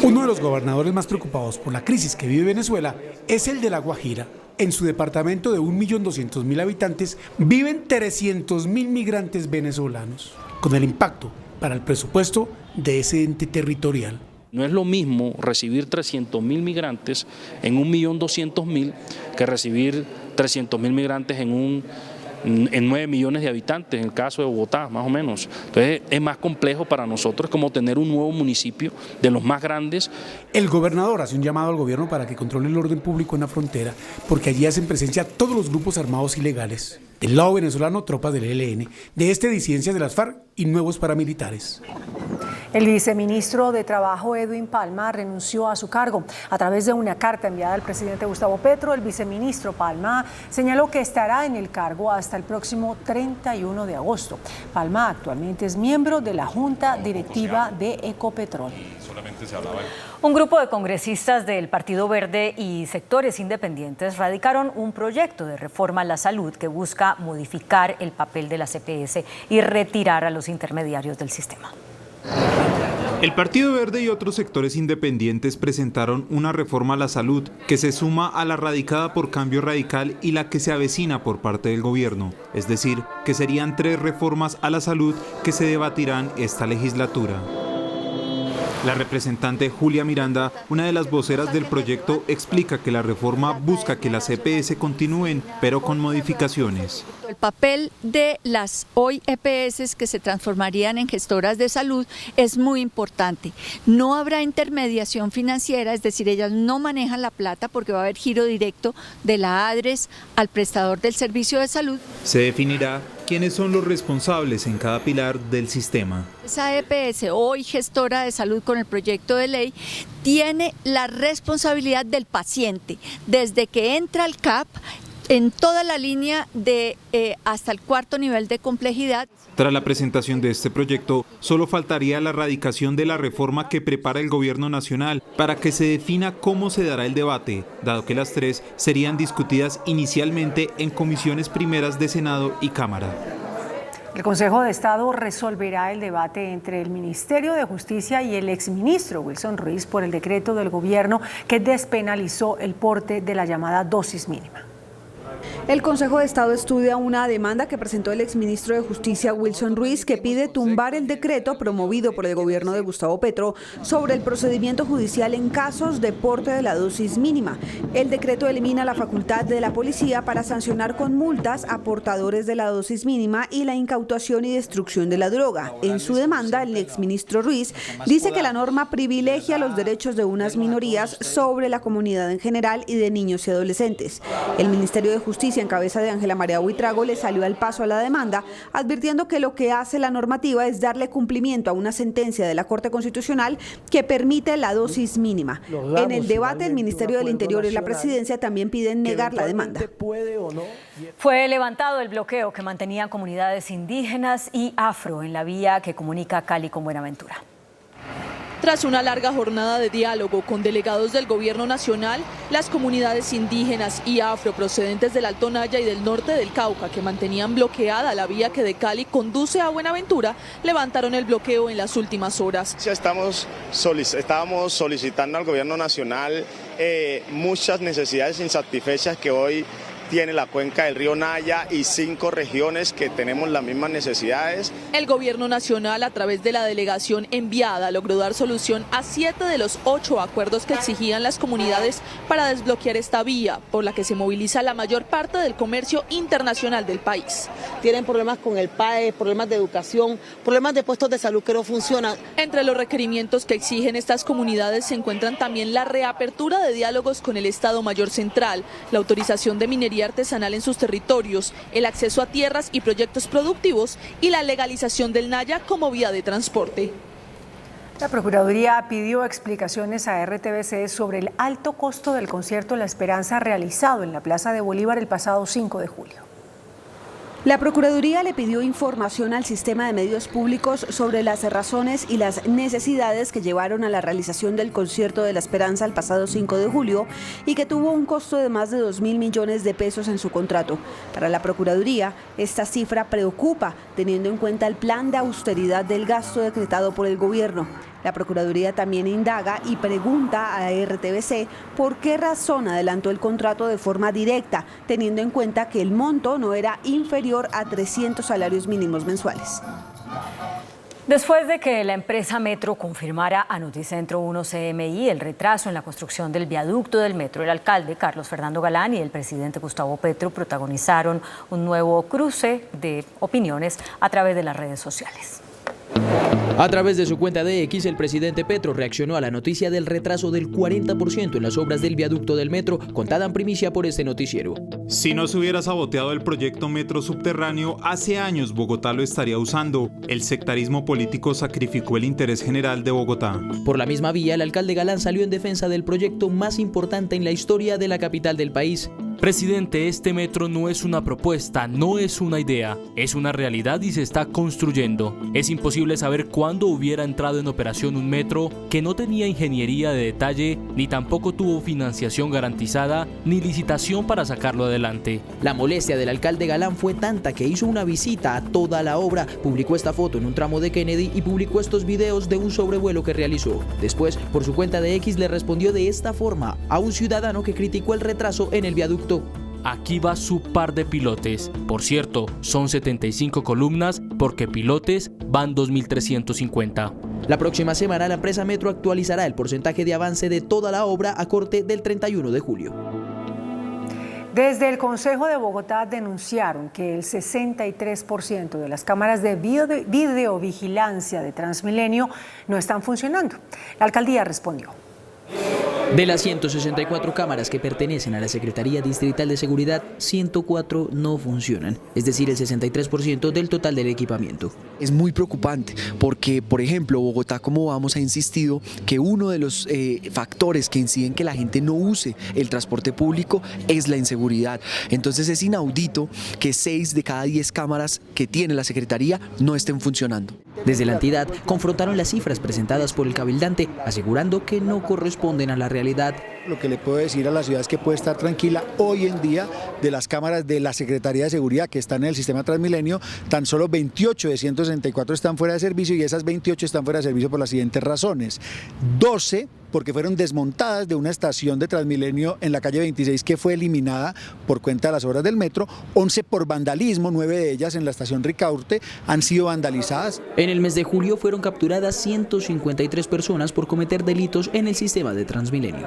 Speaker 20: Uno de los gobernadores más preocupados por la crisis que vive Venezuela es el de La Guajira. En su departamento de 1.200.000 habitantes viven 300.000 migrantes venezolanos, con el impacto para el presupuesto de ese ente territorial.
Speaker 10: No es lo mismo recibir 300.000 migrantes en 1.200.000 que recibir 300.000 migrantes en 9 millones de habitantes, en el caso de Bogotá, más o menos. Entonces es más complejo para nosotros, como tener un nuevo municipio de los más grandes.
Speaker 20: El gobernador hace un llamado al gobierno para que controle el orden público en la frontera, porque allí hacen presencia todos los grupos armados ilegales. Del lado venezolano, tropas del ELN, de este disidencias de las FARC y nuevos paramilitares.
Speaker 3: El viceministro de Trabajo, Edwin Palma, renunció a su cargo. A través de una carta enviada al presidente Gustavo Petro, el viceministro Palma señaló que estará en el cargo hasta el próximo 31 de agosto. Palma actualmente es miembro de la Junta Directiva de Ecopetrol.
Speaker 2: Un grupo de congresistas del Partido Verde y sectores independientes radicaron un proyecto de reforma a la salud que busca modificar el papel de la EPS y retirar a los intermediarios del sistema.
Speaker 21: El Partido Verde y otros sectores independientes presentaron una reforma a la salud que se suma a la radicada por Cambio Radical y la que se avecina por parte del gobierno. Es decir, que serían 3 reformas a la salud que se debatirán esta legislatura. La representante Julia Miranda, una de las voceras del proyecto, explica que la reforma busca que las EPS continúen, pero con modificaciones.
Speaker 22: El papel de las hoy EPS que se transformarían en gestoras de salud es muy importante. No habrá intermediación financiera, es decir, ellas no manejan la plata porque va a haber giro directo de la ADRES al prestador del servicio de salud.
Speaker 21: Se definirá quiénes son los responsables en cada pilar del sistema.
Speaker 22: Esa EPS, hoy gestora de salud con el proyecto de ley, tiene la responsabilidad del paciente desde que entra al CAP en toda la línea de hasta el 4º nivel de complejidad.
Speaker 21: Tras la presentación de este proyecto, solo faltaría la radicación de la reforma que prepara el Gobierno Nacional para que se defina cómo se dará el debate, dado que las 3 serían discutidas inicialmente en comisiones primeras de Senado y Cámara.
Speaker 3: El Consejo de Estado resolverá el debate entre el Ministerio de Justicia y el exministro Wilson Ruiz por el decreto del gobierno que despenalizó el porte de la llamada dosis mínima.
Speaker 19: El Consejo de Estado estudia una demanda que presentó el exministro de Justicia Wilson Ruiz, que pide tumbar el decreto promovido por el gobierno de Gustavo Petro sobre el procedimiento judicial en casos de porte de la dosis mínima. El decreto elimina la facultad de la policía para sancionar con multas a portadores de la dosis mínima y la incautación y destrucción de la droga. En su demanda, el exministro Ruiz dice que la norma privilegia los derechos de unas minorías sobre la comunidad en general y de niños y adolescentes. El Ministerio de Justicia, en cabeza de Ángela María Buitrago, le salió al paso a la demanda, advirtiendo que lo que hace la normativa es darle cumplimiento a una sentencia de la Corte Constitucional que permite la dosis mínima. En el debate, el Ministerio del Interior y la Presidencia también piden negar la demanda.
Speaker 2: Fue levantado el bloqueo que mantenían comunidades indígenas y afro en la vía que comunica Cali con Buenaventura.
Speaker 1: Tras una larga jornada de diálogo con delegados del gobierno nacional, las comunidades indígenas y afro procedentes del Alto Naya y del norte del Cauca, que mantenían bloqueada la vía que de Cali conduce a Buenaventura, levantaron el bloqueo en las últimas horas.
Speaker 9: Estábamos solicitando al gobierno nacional muchas necesidades insatisfechas que hoy tiene la cuenca del río Naya y 5 regiones que tenemos las mismas necesidades.
Speaker 1: El gobierno nacional, a través de la delegación enviada, logró dar solución a 7 de los 8 acuerdos que exigían las comunidades para desbloquear esta vía, por la que se moviliza la mayor parte del comercio internacional del país.
Speaker 11: Tienen problemas con el PAE, problemas de educación, problemas de puestos de salud que no funcionan.
Speaker 1: Entre los requerimientos que exigen estas comunidades se encuentran también la reapertura de diálogos con el Estado Mayor Central, la autorización de minería artesanal en sus territorios, el acceso a tierras y proyectos productivos y la legalización del Naya como vía de transporte.
Speaker 3: La Procuraduría pidió explicaciones a RTBC sobre el alto costo del concierto La Esperanza realizado en la Plaza de Bolívar el pasado 5 de julio.
Speaker 19: La Procuraduría le pidió información al sistema de medios públicos sobre las razones y las necesidades que llevaron a la realización del concierto de La Esperanza el pasado 5 de julio y que tuvo un costo de más de 2.000 millones de pesos en su contrato. Para la Procuraduría, esta cifra preocupa, teniendo en cuenta el plan de austeridad del gasto decretado por el gobierno. La Procuraduría también indaga y pregunta a RTBC por qué razón adelantó el contrato de forma directa, teniendo en cuenta que el monto no era inferior a 300 salarios mínimos mensuales.
Speaker 2: Después de que la empresa Metro confirmara a Noticentro 1 CMI el retraso en la construcción del viaducto del metro, el alcalde Carlos Fernando Galán y el presidente Gustavo Petro protagonizaron un nuevo cruce de opiniones a través de las redes sociales.
Speaker 23: A través de su cuenta de X, el presidente Petro reaccionó a la noticia del retraso del 40% en las obras del viaducto del metro, contada en primicia por este noticiero.
Speaker 21: Si no se hubiera saboteado el proyecto metro subterráneo, hace años Bogotá lo estaría usando. El sectarismo político sacrificó el interés general de Bogotá.
Speaker 23: Por la misma vía, el alcalde Galán salió en defensa del proyecto más importante en la historia de la capital del país.
Speaker 24: Presidente, este metro no es una propuesta, no es una idea, es una realidad y se está construyendo. Es imposible saber cuándo hubiera entrado en operación un metro que no tenía ingeniería de detalle, ni tampoco tuvo financiación garantizada, ni licitación para sacarlo adelante.
Speaker 23: La molestia del alcalde Galán fue tanta que hizo una visita a toda la obra, publicó esta foto en un tramo de Kennedy y publicó estos videos de un sobrevuelo que realizó. Después, por su cuenta de X, le respondió de esta forma a un ciudadano que criticó el retraso en el viaducto.
Speaker 24: Aquí va su par de pilotes. Por cierto, son 75 columnas porque pilotes van 2.350.
Speaker 23: La próxima semana la empresa Metro actualizará el porcentaje de avance de toda la obra a corte del 31 de julio.
Speaker 3: Desde el Consejo de Bogotá denunciaron que el 63% de las cámaras de videovigilancia de Transmilenio no están funcionando. La alcaldía respondió.
Speaker 23: De las 164 cámaras que pertenecen a la Secretaría Distrital de Seguridad, 104 no funcionan, es decir, el 63% del total del equipamiento.
Speaker 25: Es muy preocupante porque, por ejemplo, Bogotá, como vamos, ha insistido que uno de los factores que inciden que la gente no use el transporte público es la inseguridad. Entonces es inaudito que 6 de cada 10 cámaras que tiene la Secretaría no estén funcionando.
Speaker 23: Desde la entidad confrontaron las cifras presentadas por el cabildante, asegurando que no corresponden a la realidad.
Speaker 26: Lo que le puedo decir a la ciudad es que puede estar tranquila. Hoy en día, de las cámaras de la Secretaría de Seguridad que están en el sistema Transmilenio, tan solo 28 de 164 164 están fuera de servicio y esas 28 están fuera de servicio por las siguientes razones. 12 porque fueron desmontadas de una estación de Transmilenio en la calle 26 que fue eliminada por cuenta de las obras del metro, 11 por vandalismo, 9 de ellas en la estación Ricaurte han sido vandalizadas.
Speaker 23: En el mes de julio fueron capturadas 153 personas por cometer delitos en el sistema de Transmilenio.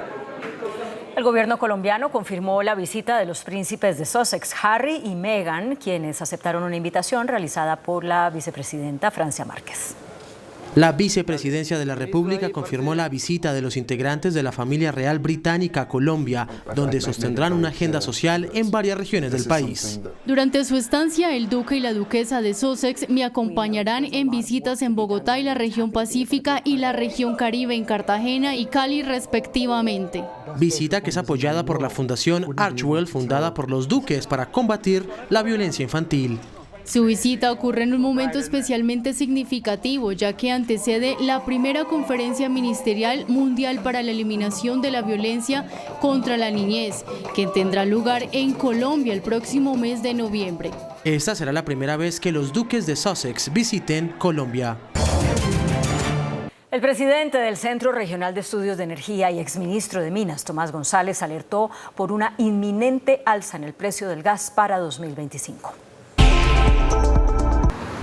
Speaker 2: El gobierno colombiano confirmó la visita de los príncipes de Sussex, Harry y Meghan, quienes aceptaron una invitación realizada por la vicepresidenta Francia Márquez.
Speaker 4: La vicepresidencia de la República confirmó la visita de los integrantes de la familia real británica a Colombia, donde sostendrán una agenda social en varias regiones del país.
Speaker 5: Durante su estancia, el duque y la duquesa de Sussex me acompañarán en visitas en Bogotá y la región Pacífica y la región Caribe en Cartagena y Cali respectivamente.
Speaker 4: Visita que es apoyada por la Fundación Archewell, fundada por los duques para combatir la violencia infantil.
Speaker 5: Su visita ocurre en un momento especialmente significativo, ya que antecede la primera conferencia ministerial mundial para la eliminación de la violencia contra la niñez, que tendrá lugar en Colombia el próximo mes de noviembre.
Speaker 4: Esta será la primera vez que los duques de Sussex visiten Colombia.
Speaker 2: El presidente del Centro Regional de Estudios de Energía y exministro de Minas, Tomás González, alertó por una inminente alza en el precio del gas para 2025.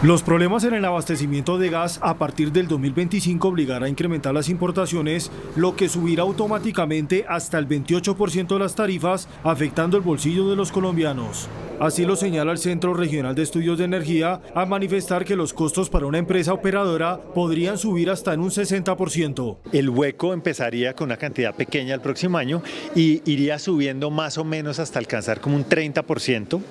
Speaker 6: Los problemas en el abastecimiento de gas a partir del 2025 obligará a incrementar las importaciones, lo que subirá automáticamente hasta el 28% de las tarifas, afectando el bolsillo de los colombianos. Así lo señala el Centro Regional de Estudios de Energía, al manifestar que los costos para una empresa operadora podrían subir hasta en un 60%.
Speaker 12: El hueco empezaría con una cantidad pequeña el próximo año y iría subiendo más o menos hasta alcanzar como un 30%.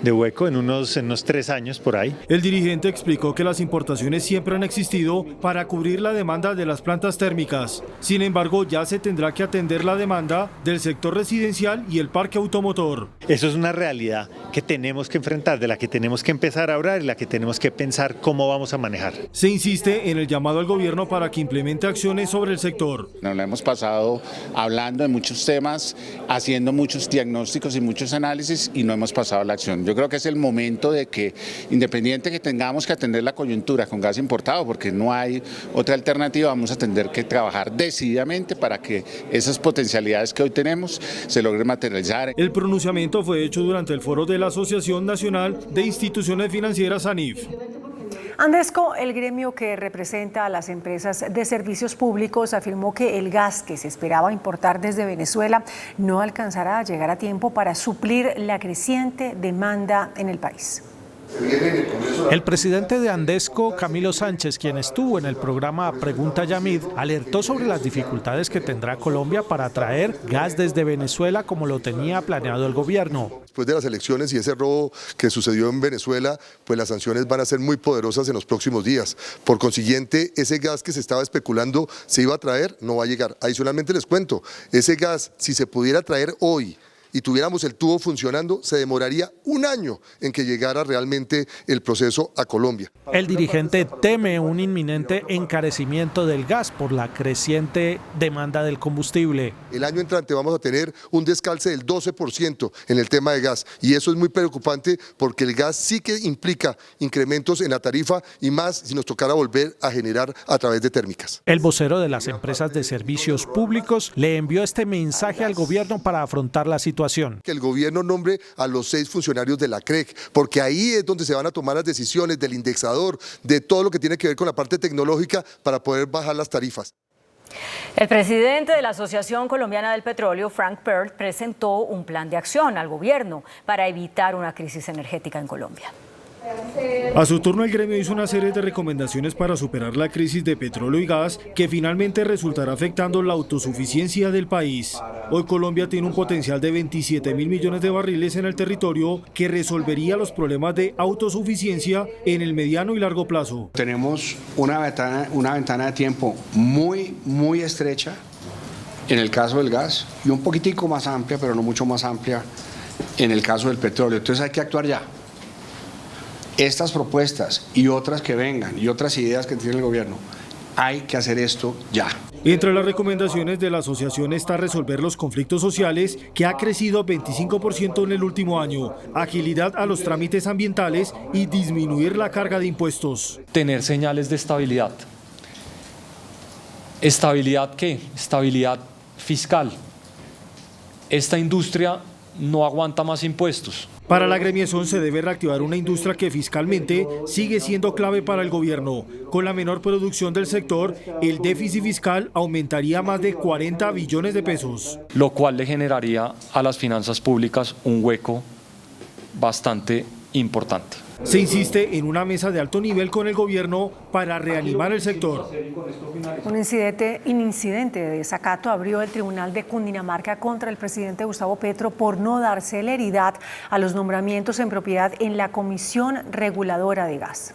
Speaker 12: De hueco en unos 3 años por ahí.
Speaker 6: El dirigente explicó que las importaciones siempre han existido para cubrir la demanda de las plantas térmicas. Sin embargo, ya se tendrá que atender la demanda del sector residencial y el parque automotor.
Speaker 12: Eso es una realidad que tenemos que enfrentar, de la que tenemos que empezar a hablar y la que tenemos que pensar cómo vamos a manejar.
Speaker 6: Se insiste en el llamado al gobierno para que implemente acciones sobre el sector.
Speaker 13: Nos la hemos pasado hablando de muchos temas, haciendo muchos diagnósticos y muchos análisis y no hemos pasado a la acción. Yo creo que es el momento de que, independiente que tengamos que atender la coyuntura con gas importado, porque no hay otra alternativa, vamos a tener que trabajar decididamente para que esas potencialidades que hoy tenemos se logren materializar.
Speaker 6: El pronunciamiento fue hecho durante el foro de la Asociación Nacional de Instituciones Financieras, ANIF.
Speaker 3: Andesco, el gremio que representa a las empresas de servicios públicos, afirmó que el gas que se esperaba importar desde Venezuela no alcanzará a llegar a tiempo para suplir la creciente demanda en el país.
Speaker 14: El presidente de Andesco, Camilo Sánchez, quien estuvo en el programa Pregunta Yamid, alertó sobre las dificultades que tendrá Colombia para traer gas desde Venezuela como lo tenía planeado el gobierno.
Speaker 15: Después de las elecciones y ese robo que sucedió en Venezuela, pues las sanciones van a ser muy poderosas en los próximos días. Por consiguiente, ese gas que se estaba especulando se iba a traer, no va a llegar. Adicionalmente les cuento, ese gas, si se pudiera traer hoy, y tuviéramos el tubo funcionando, se demoraría un año en que llegara realmente el proceso a Colombia.
Speaker 14: El dirigente teme un inminente encarecimiento del gas por la creciente demanda del combustible.
Speaker 15: El año entrante vamos a tener un descalce del 12% en el tema de gas y eso es muy preocupante porque el gas sí que implica incrementos en la tarifa y más si nos tocara volver a generar a través de térmicas.
Speaker 14: El vocero de las empresas de servicios públicos le envió este mensaje al gobierno para afrontar la situación.
Speaker 15: Que el gobierno nombre a los 6 funcionarios de la CREC, porque ahí es donde se van a tomar las decisiones del indexador, de todo lo que tiene que ver con la parte tecnológica para poder bajar las tarifas.
Speaker 2: El presidente de la Asociación Colombiana del Petróleo, Frank Pearl, presentó un plan de acción al gobierno para evitar una crisis energética en Colombia.
Speaker 6: A su turno, el gremio hizo una serie de recomendaciones para superar la crisis de petróleo y gas que finalmente resultará afectando la autosuficiencia del país. Hoy Colombia tiene un potencial de 27.000 millones de barriles en el territorio que resolvería los problemas de autosuficiencia en el mediano y largo plazo.
Speaker 28: Tenemos una ventana de tiempo muy estrecha en el caso del gas y un poquitico más amplia, pero no mucho más amplia en el caso del petróleo. Entonces hay que actuar ya. Estas propuestas y otras que vengan y otras ideas que tiene el gobierno, hay que hacer esto ya.
Speaker 6: Entre las recomendaciones de la asociación está resolver los conflictos sociales, que ha crecido 25% en el último año, agilidad a los trámites ambientales y disminuir la carga de impuestos.
Speaker 7: Tener señales de estabilidad. ¿Estabilidad qué? Estabilidad fiscal. Esta industria no aguanta más impuestos.
Speaker 6: Para la agremiación se debe reactivar una industria que fiscalmente sigue siendo clave para el gobierno. Con la menor producción del sector, el déficit fiscal aumentaría más de 40 billones de pesos.
Speaker 7: Lo cual le generaría a las finanzas públicas un hueco bastante importante.
Speaker 6: Se insiste en una mesa de alto nivel con el gobierno para reanimar el sector.
Speaker 3: Un incidente de desacato abrió el Tribunal de Cundinamarca contra el presidente Gustavo Petro por no dar celeridad a los nombramientos en propiedad en la Comisión Reguladora de Gas.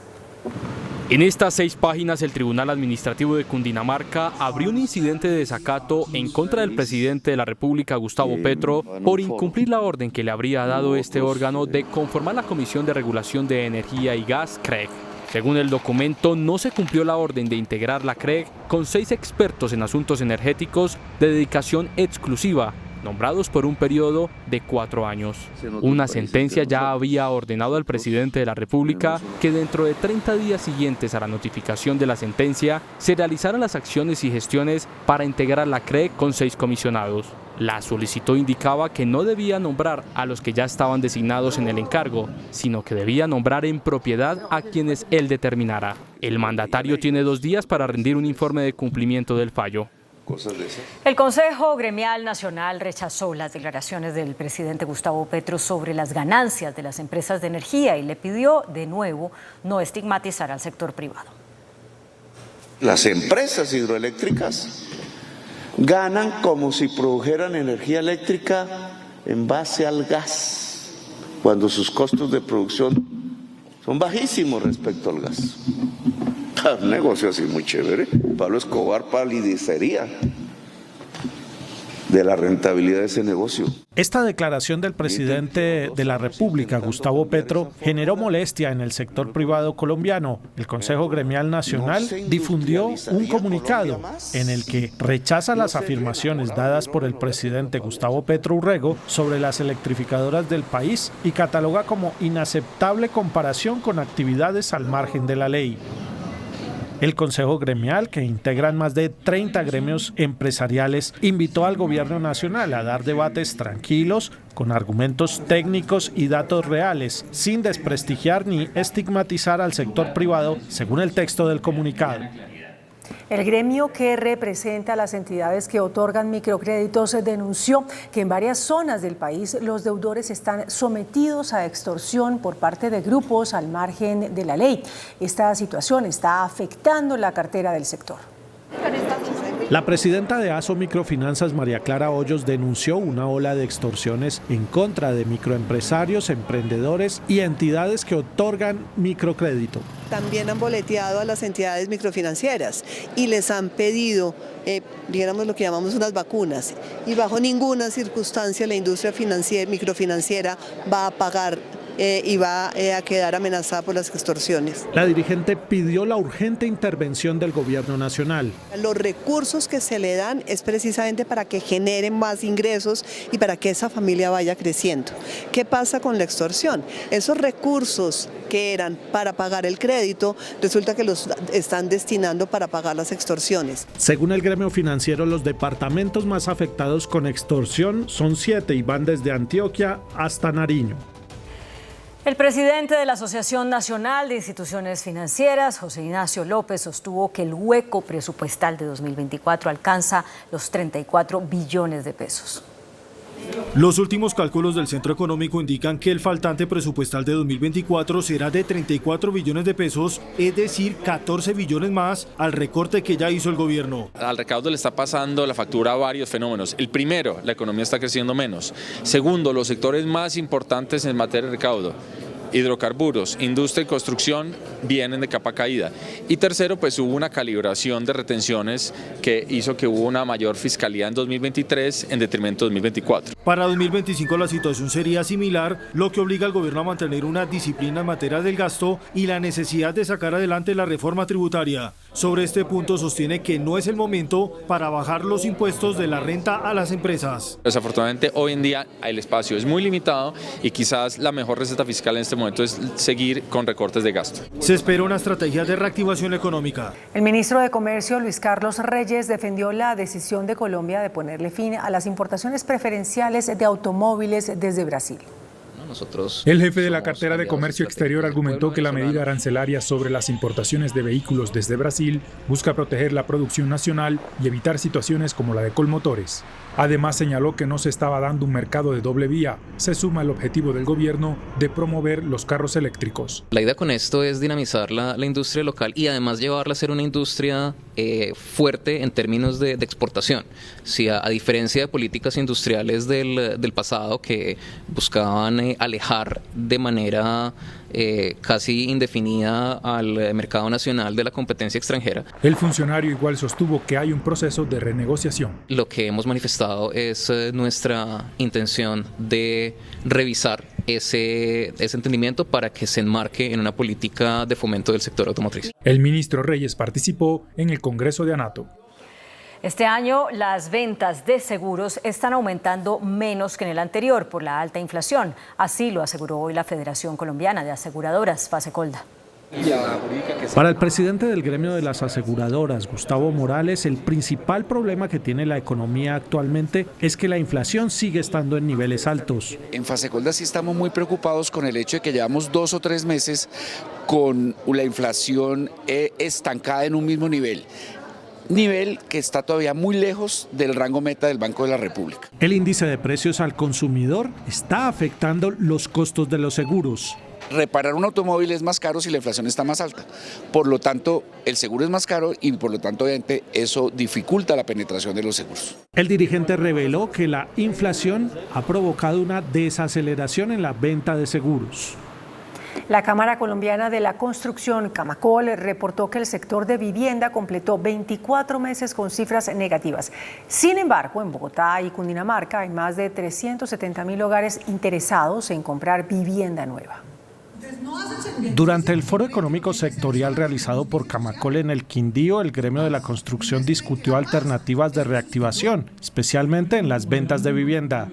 Speaker 24: En estas 6 páginas, el Tribunal Administrativo de Cundinamarca abrió un incidente de desacato en contra del presidente de la República, Gustavo Petro, por incumplir la orden que le habría dado este órgano de conformar la Comisión de Regulación de Energía y Gas, CREG. Según el documento, no se cumplió la orden de integrar la CREG con 6 expertos en asuntos energéticos de dedicación exclusiva, nombrados por un periodo de 4 años. Una sentencia ya había ordenado al presidente de la República que dentro de 30 días siguientes a la notificación de la sentencia se realizaran las acciones y gestiones para integrar la CREG con 6 comisionados. La solicitud indicaba que no debía nombrar a los que ya estaban designados en el encargo, sino que debía nombrar en propiedad a quienes él determinara. El mandatario tiene 2 días para rendir un informe de cumplimiento del fallo.
Speaker 2: El Consejo Gremial Nacional rechazó las declaraciones del presidente Gustavo Petro sobre las ganancias de las empresas de energía y le pidió de nuevo no estigmatizar al sector privado.
Speaker 8: Las empresas hidroeléctricas ganan como si produjeran energía eléctrica en base al gas, cuando sus costos de producción son bajísimos respecto al gas. Un negocio así muy chévere. Pablo Escobar palidecería de la rentabilidad de ese negocio.
Speaker 14: Esta declaración del presidente de la República, Gustavo Petro, generó molestia en el sector privado colombiano. El Consejo Gremial Nacional difundió un comunicado en el que rechaza las afirmaciones dadas por el presidente Gustavo Petro Urrego sobre las electrificadoras del país y cataloga como inaceptable comparación con actividades al margen de la ley. El Consejo Gremial, que integran más de 30 gremios empresariales, invitó al Gobierno Nacional a dar debates tranquilos, con argumentos técnicos y datos reales, sin desprestigiar ni estigmatizar al sector privado, según el texto del comunicado.
Speaker 3: El gremio que representa a las entidades que otorgan microcréditos denunció que en varias zonas del país los deudores están sometidos a extorsión por parte de grupos al margen de la ley. Esta situación está afectando la cartera del sector.
Speaker 14: La presidenta de ASO Microfinanzas, María Clara Hoyos, denunció una ola de extorsiones en contra de microempresarios, emprendedores y entidades que otorgan microcrédito.
Speaker 10: También han boleteado a las entidades microfinancieras y les han pedido, digamos lo que llamamos unas vacunas, y bajo ninguna circunstancia la industria microfinanciera va a pagar y va a quedar amenazada por las extorsiones.
Speaker 14: La dirigente pidió la urgente intervención del Gobierno Nacional.
Speaker 10: Los recursos que se le dan es precisamente para que generen más ingresos y para que esa familia vaya creciendo. ¿Qué pasa con la extorsión? Esos recursos que eran para pagar el crédito, resulta que los están destinando para pagar las extorsiones.
Speaker 14: Según el gremio financiero, los departamentos más afectados con extorsión son 7 y van desde Antioquia hasta Nariño.
Speaker 2: El presidente de la Asociación Nacional de Instituciones Financieras, José Ignacio López, sostuvo que el hueco presupuestal de 2024 alcanza los 34 billones de pesos.
Speaker 6: Los últimos cálculos del Centro Económico indican que el faltante presupuestal de 2024 será de 34 billones de pesos, es decir, 14 billones más al recorte que ya hizo el gobierno.
Speaker 16: Al recaudo le está pasando la factura a varios fenómenos. El primero, la economía está creciendo menos. Segundo, los sectores más importantes en materia de recaudo, hidrocarburos, industria y construcción, vienen de capa caída. Y tercero, pues hubo una calibración de retenciones que hizo que hubo una mayor fiscalidad en 2023 en detrimento de 2024.
Speaker 6: Para 2025 la situación sería similar, lo que obliga al gobierno a mantener una disciplina en materia del gasto y la necesidad de sacar adelante la reforma tributaria. Sobre este punto sostiene que no es el momento para bajar los impuestos de la renta a las empresas.
Speaker 16: Desafortunadamente hoy en día el espacio es muy limitado y quizás la mejor receta fiscal en este momento es seguir con recortes de gasto.
Speaker 6: Se espera una estrategia de reactivación económica.
Speaker 3: El ministro de Comercio, Luis Carlos Reyes, defendió la decisión de Colombia de ponerle fin a las importaciones preferenciales de automóviles desde Brasil.
Speaker 1: El jefe de la cartera de Comercio Exterior argumentó que la medida arancelaria sobre las importaciones de vehículos desde Brasil busca proteger la producción nacional y evitar situaciones como la de Colmotores. Además, señaló que no se estaba dando un mercado de doble vía. Se suma el objetivo del gobierno de promover los carros eléctricos.
Speaker 9: La idea con esto es dinamizar la industria local y además llevarla a ser una industria fuerte en términos de exportación. Si a diferencia de políticas industriales del pasado que buscaban alejar de manera casi indefinida al mercado nacional de la competencia extranjera.
Speaker 1: El funcionario igual sostuvo que hay un proceso de renegociación.
Speaker 9: Lo que hemos manifestado es nuestra intención de revisar ese entendimiento para que se enmarque en una política de fomento del sector automotriz.
Speaker 1: El ministro Reyes participó en el Congreso de ANATO.
Speaker 2: Este año las ventas de seguros están aumentando menos que en el anterior por la alta inflación. Así lo aseguró hoy la Federación Colombiana de Aseguradoras, Fasecolda.
Speaker 14: Para el presidente del gremio de las aseguradoras, Gustavo Morales, el principal problema que tiene la economía actualmente es que la inflación sigue estando en niveles altos.
Speaker 11: En Fasecolda sí estamos muy preocupados con el hecho de que llevamos 2 o 3 meses con la inflación estancada en un mismo nivel que está todavía muy lejos del rango meta del Banco de la República.
Speaker 14: El índice de precios al consumidor está afectando los costos de los seguros.
Speaker 11: Reparar un automóvil es más caro si la inflación está más alta. Por lo tanto, el seguro es más caro y por lo tanto, obviamente, eso dificulta la penetración de los seguros.
Speaker 14: El dirigente reveló que la inflación ha provocado una desaceleración en la venta de seguros.
Speaker 3: La Cámara Colombiana de la Construcción, Camacol, reportó que el sector de vivienda completó 24 meses con cifras negativas. Sin embargo, en Bogotá y Cundinamarca hay más de 370.000 hogares interesados en comprar vivienda nueva.
Speaker 14: Durante el foro económico sectorial realizado por Camacol en el Quindío, el gremio de la construcción discutió alternativas de reactivación, especialmente en las ventas de vivienda.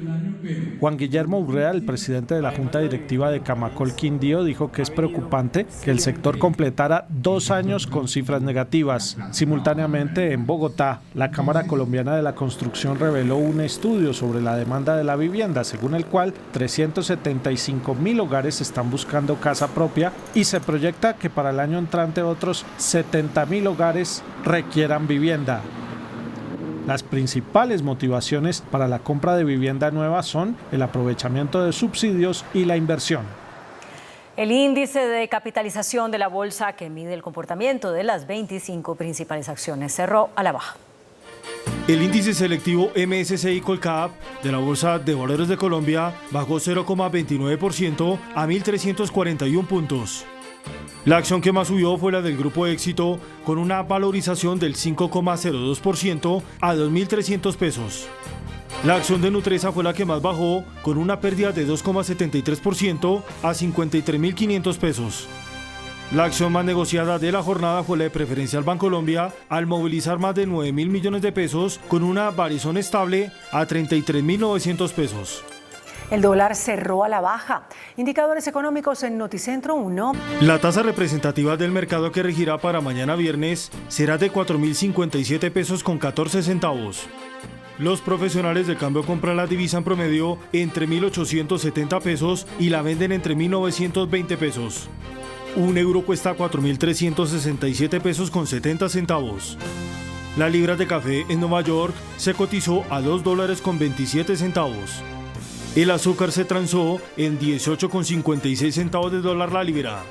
Speaker 14: Juan Guillermo Urrea, el presidente de la Junta Directiva de Camacol Quindío, dijo que es preocupante que el sector completara 2 años con cifras negativas. Simultáneamente, en Bogotá, la Cámara Colombiana de la Construcción reveló un estudio sobre la demanda de la vivienda, según el cual 375.000 hogares están buscando casa propia y se proyecta que para el año entrante otros 70.000 hogares requieran vivienda. Las principales motivaciones para la compra de vivienda nueva son el aprovechamiento de subsidios y la inversión.
Speaker 2: El índice de capitalización de la bolsa, que mide el comportamiento de las 25 principales acciones, cerró a la baja.
Speaker 6: El índice selectivo MSCI Colcap de la Bolsa de Valores de Colombia bajó 0,29% a 1.341 puntos. La acción que más subió fue la del Grupo Éxito, con una valorización del 5,02% a 2.300 pesos. La acción de Nutresa fue la que más bajó, con una pérdida de 2,73% a 53.500 pesos. La acción más negociada de la jornada fue la de Preferencial Bancolombia, al movilizar más de 9.000 millones de pesos, con una variación estable a 33.900 pesos.
Speaker 3: El dólar cerró a la baja. Indicadores económicos en Noticentro 1.
Speaker 6: La tasa representativa del mercado que regirá para mañana viernes será de 4.057 pesos con 14 centavos. Los profesionales de cambio compran la divisa en promedio entre 1.870 pesos y la venden entre 1.920 pesos. Un euro cuesta 4.367 pesos con 70 centavos. La libra de café en Nueva York se cotizó a $2 con 27 centavos. El azúcar se transó en 18,56 centavos de dólar la libra.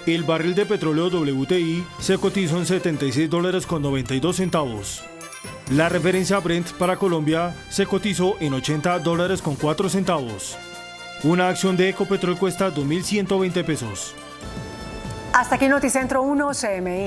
Speaker 6: El barril de petróleo WTI se cotizó en $76 con 92 centavos. La referencia Brent para Colombia se cotizó en $80 con 4 centavos. Una acción de Ecopetrol cuesta 2.120 pesos.
Speaker 3: Hasta aquí Noticentro 1 CMI.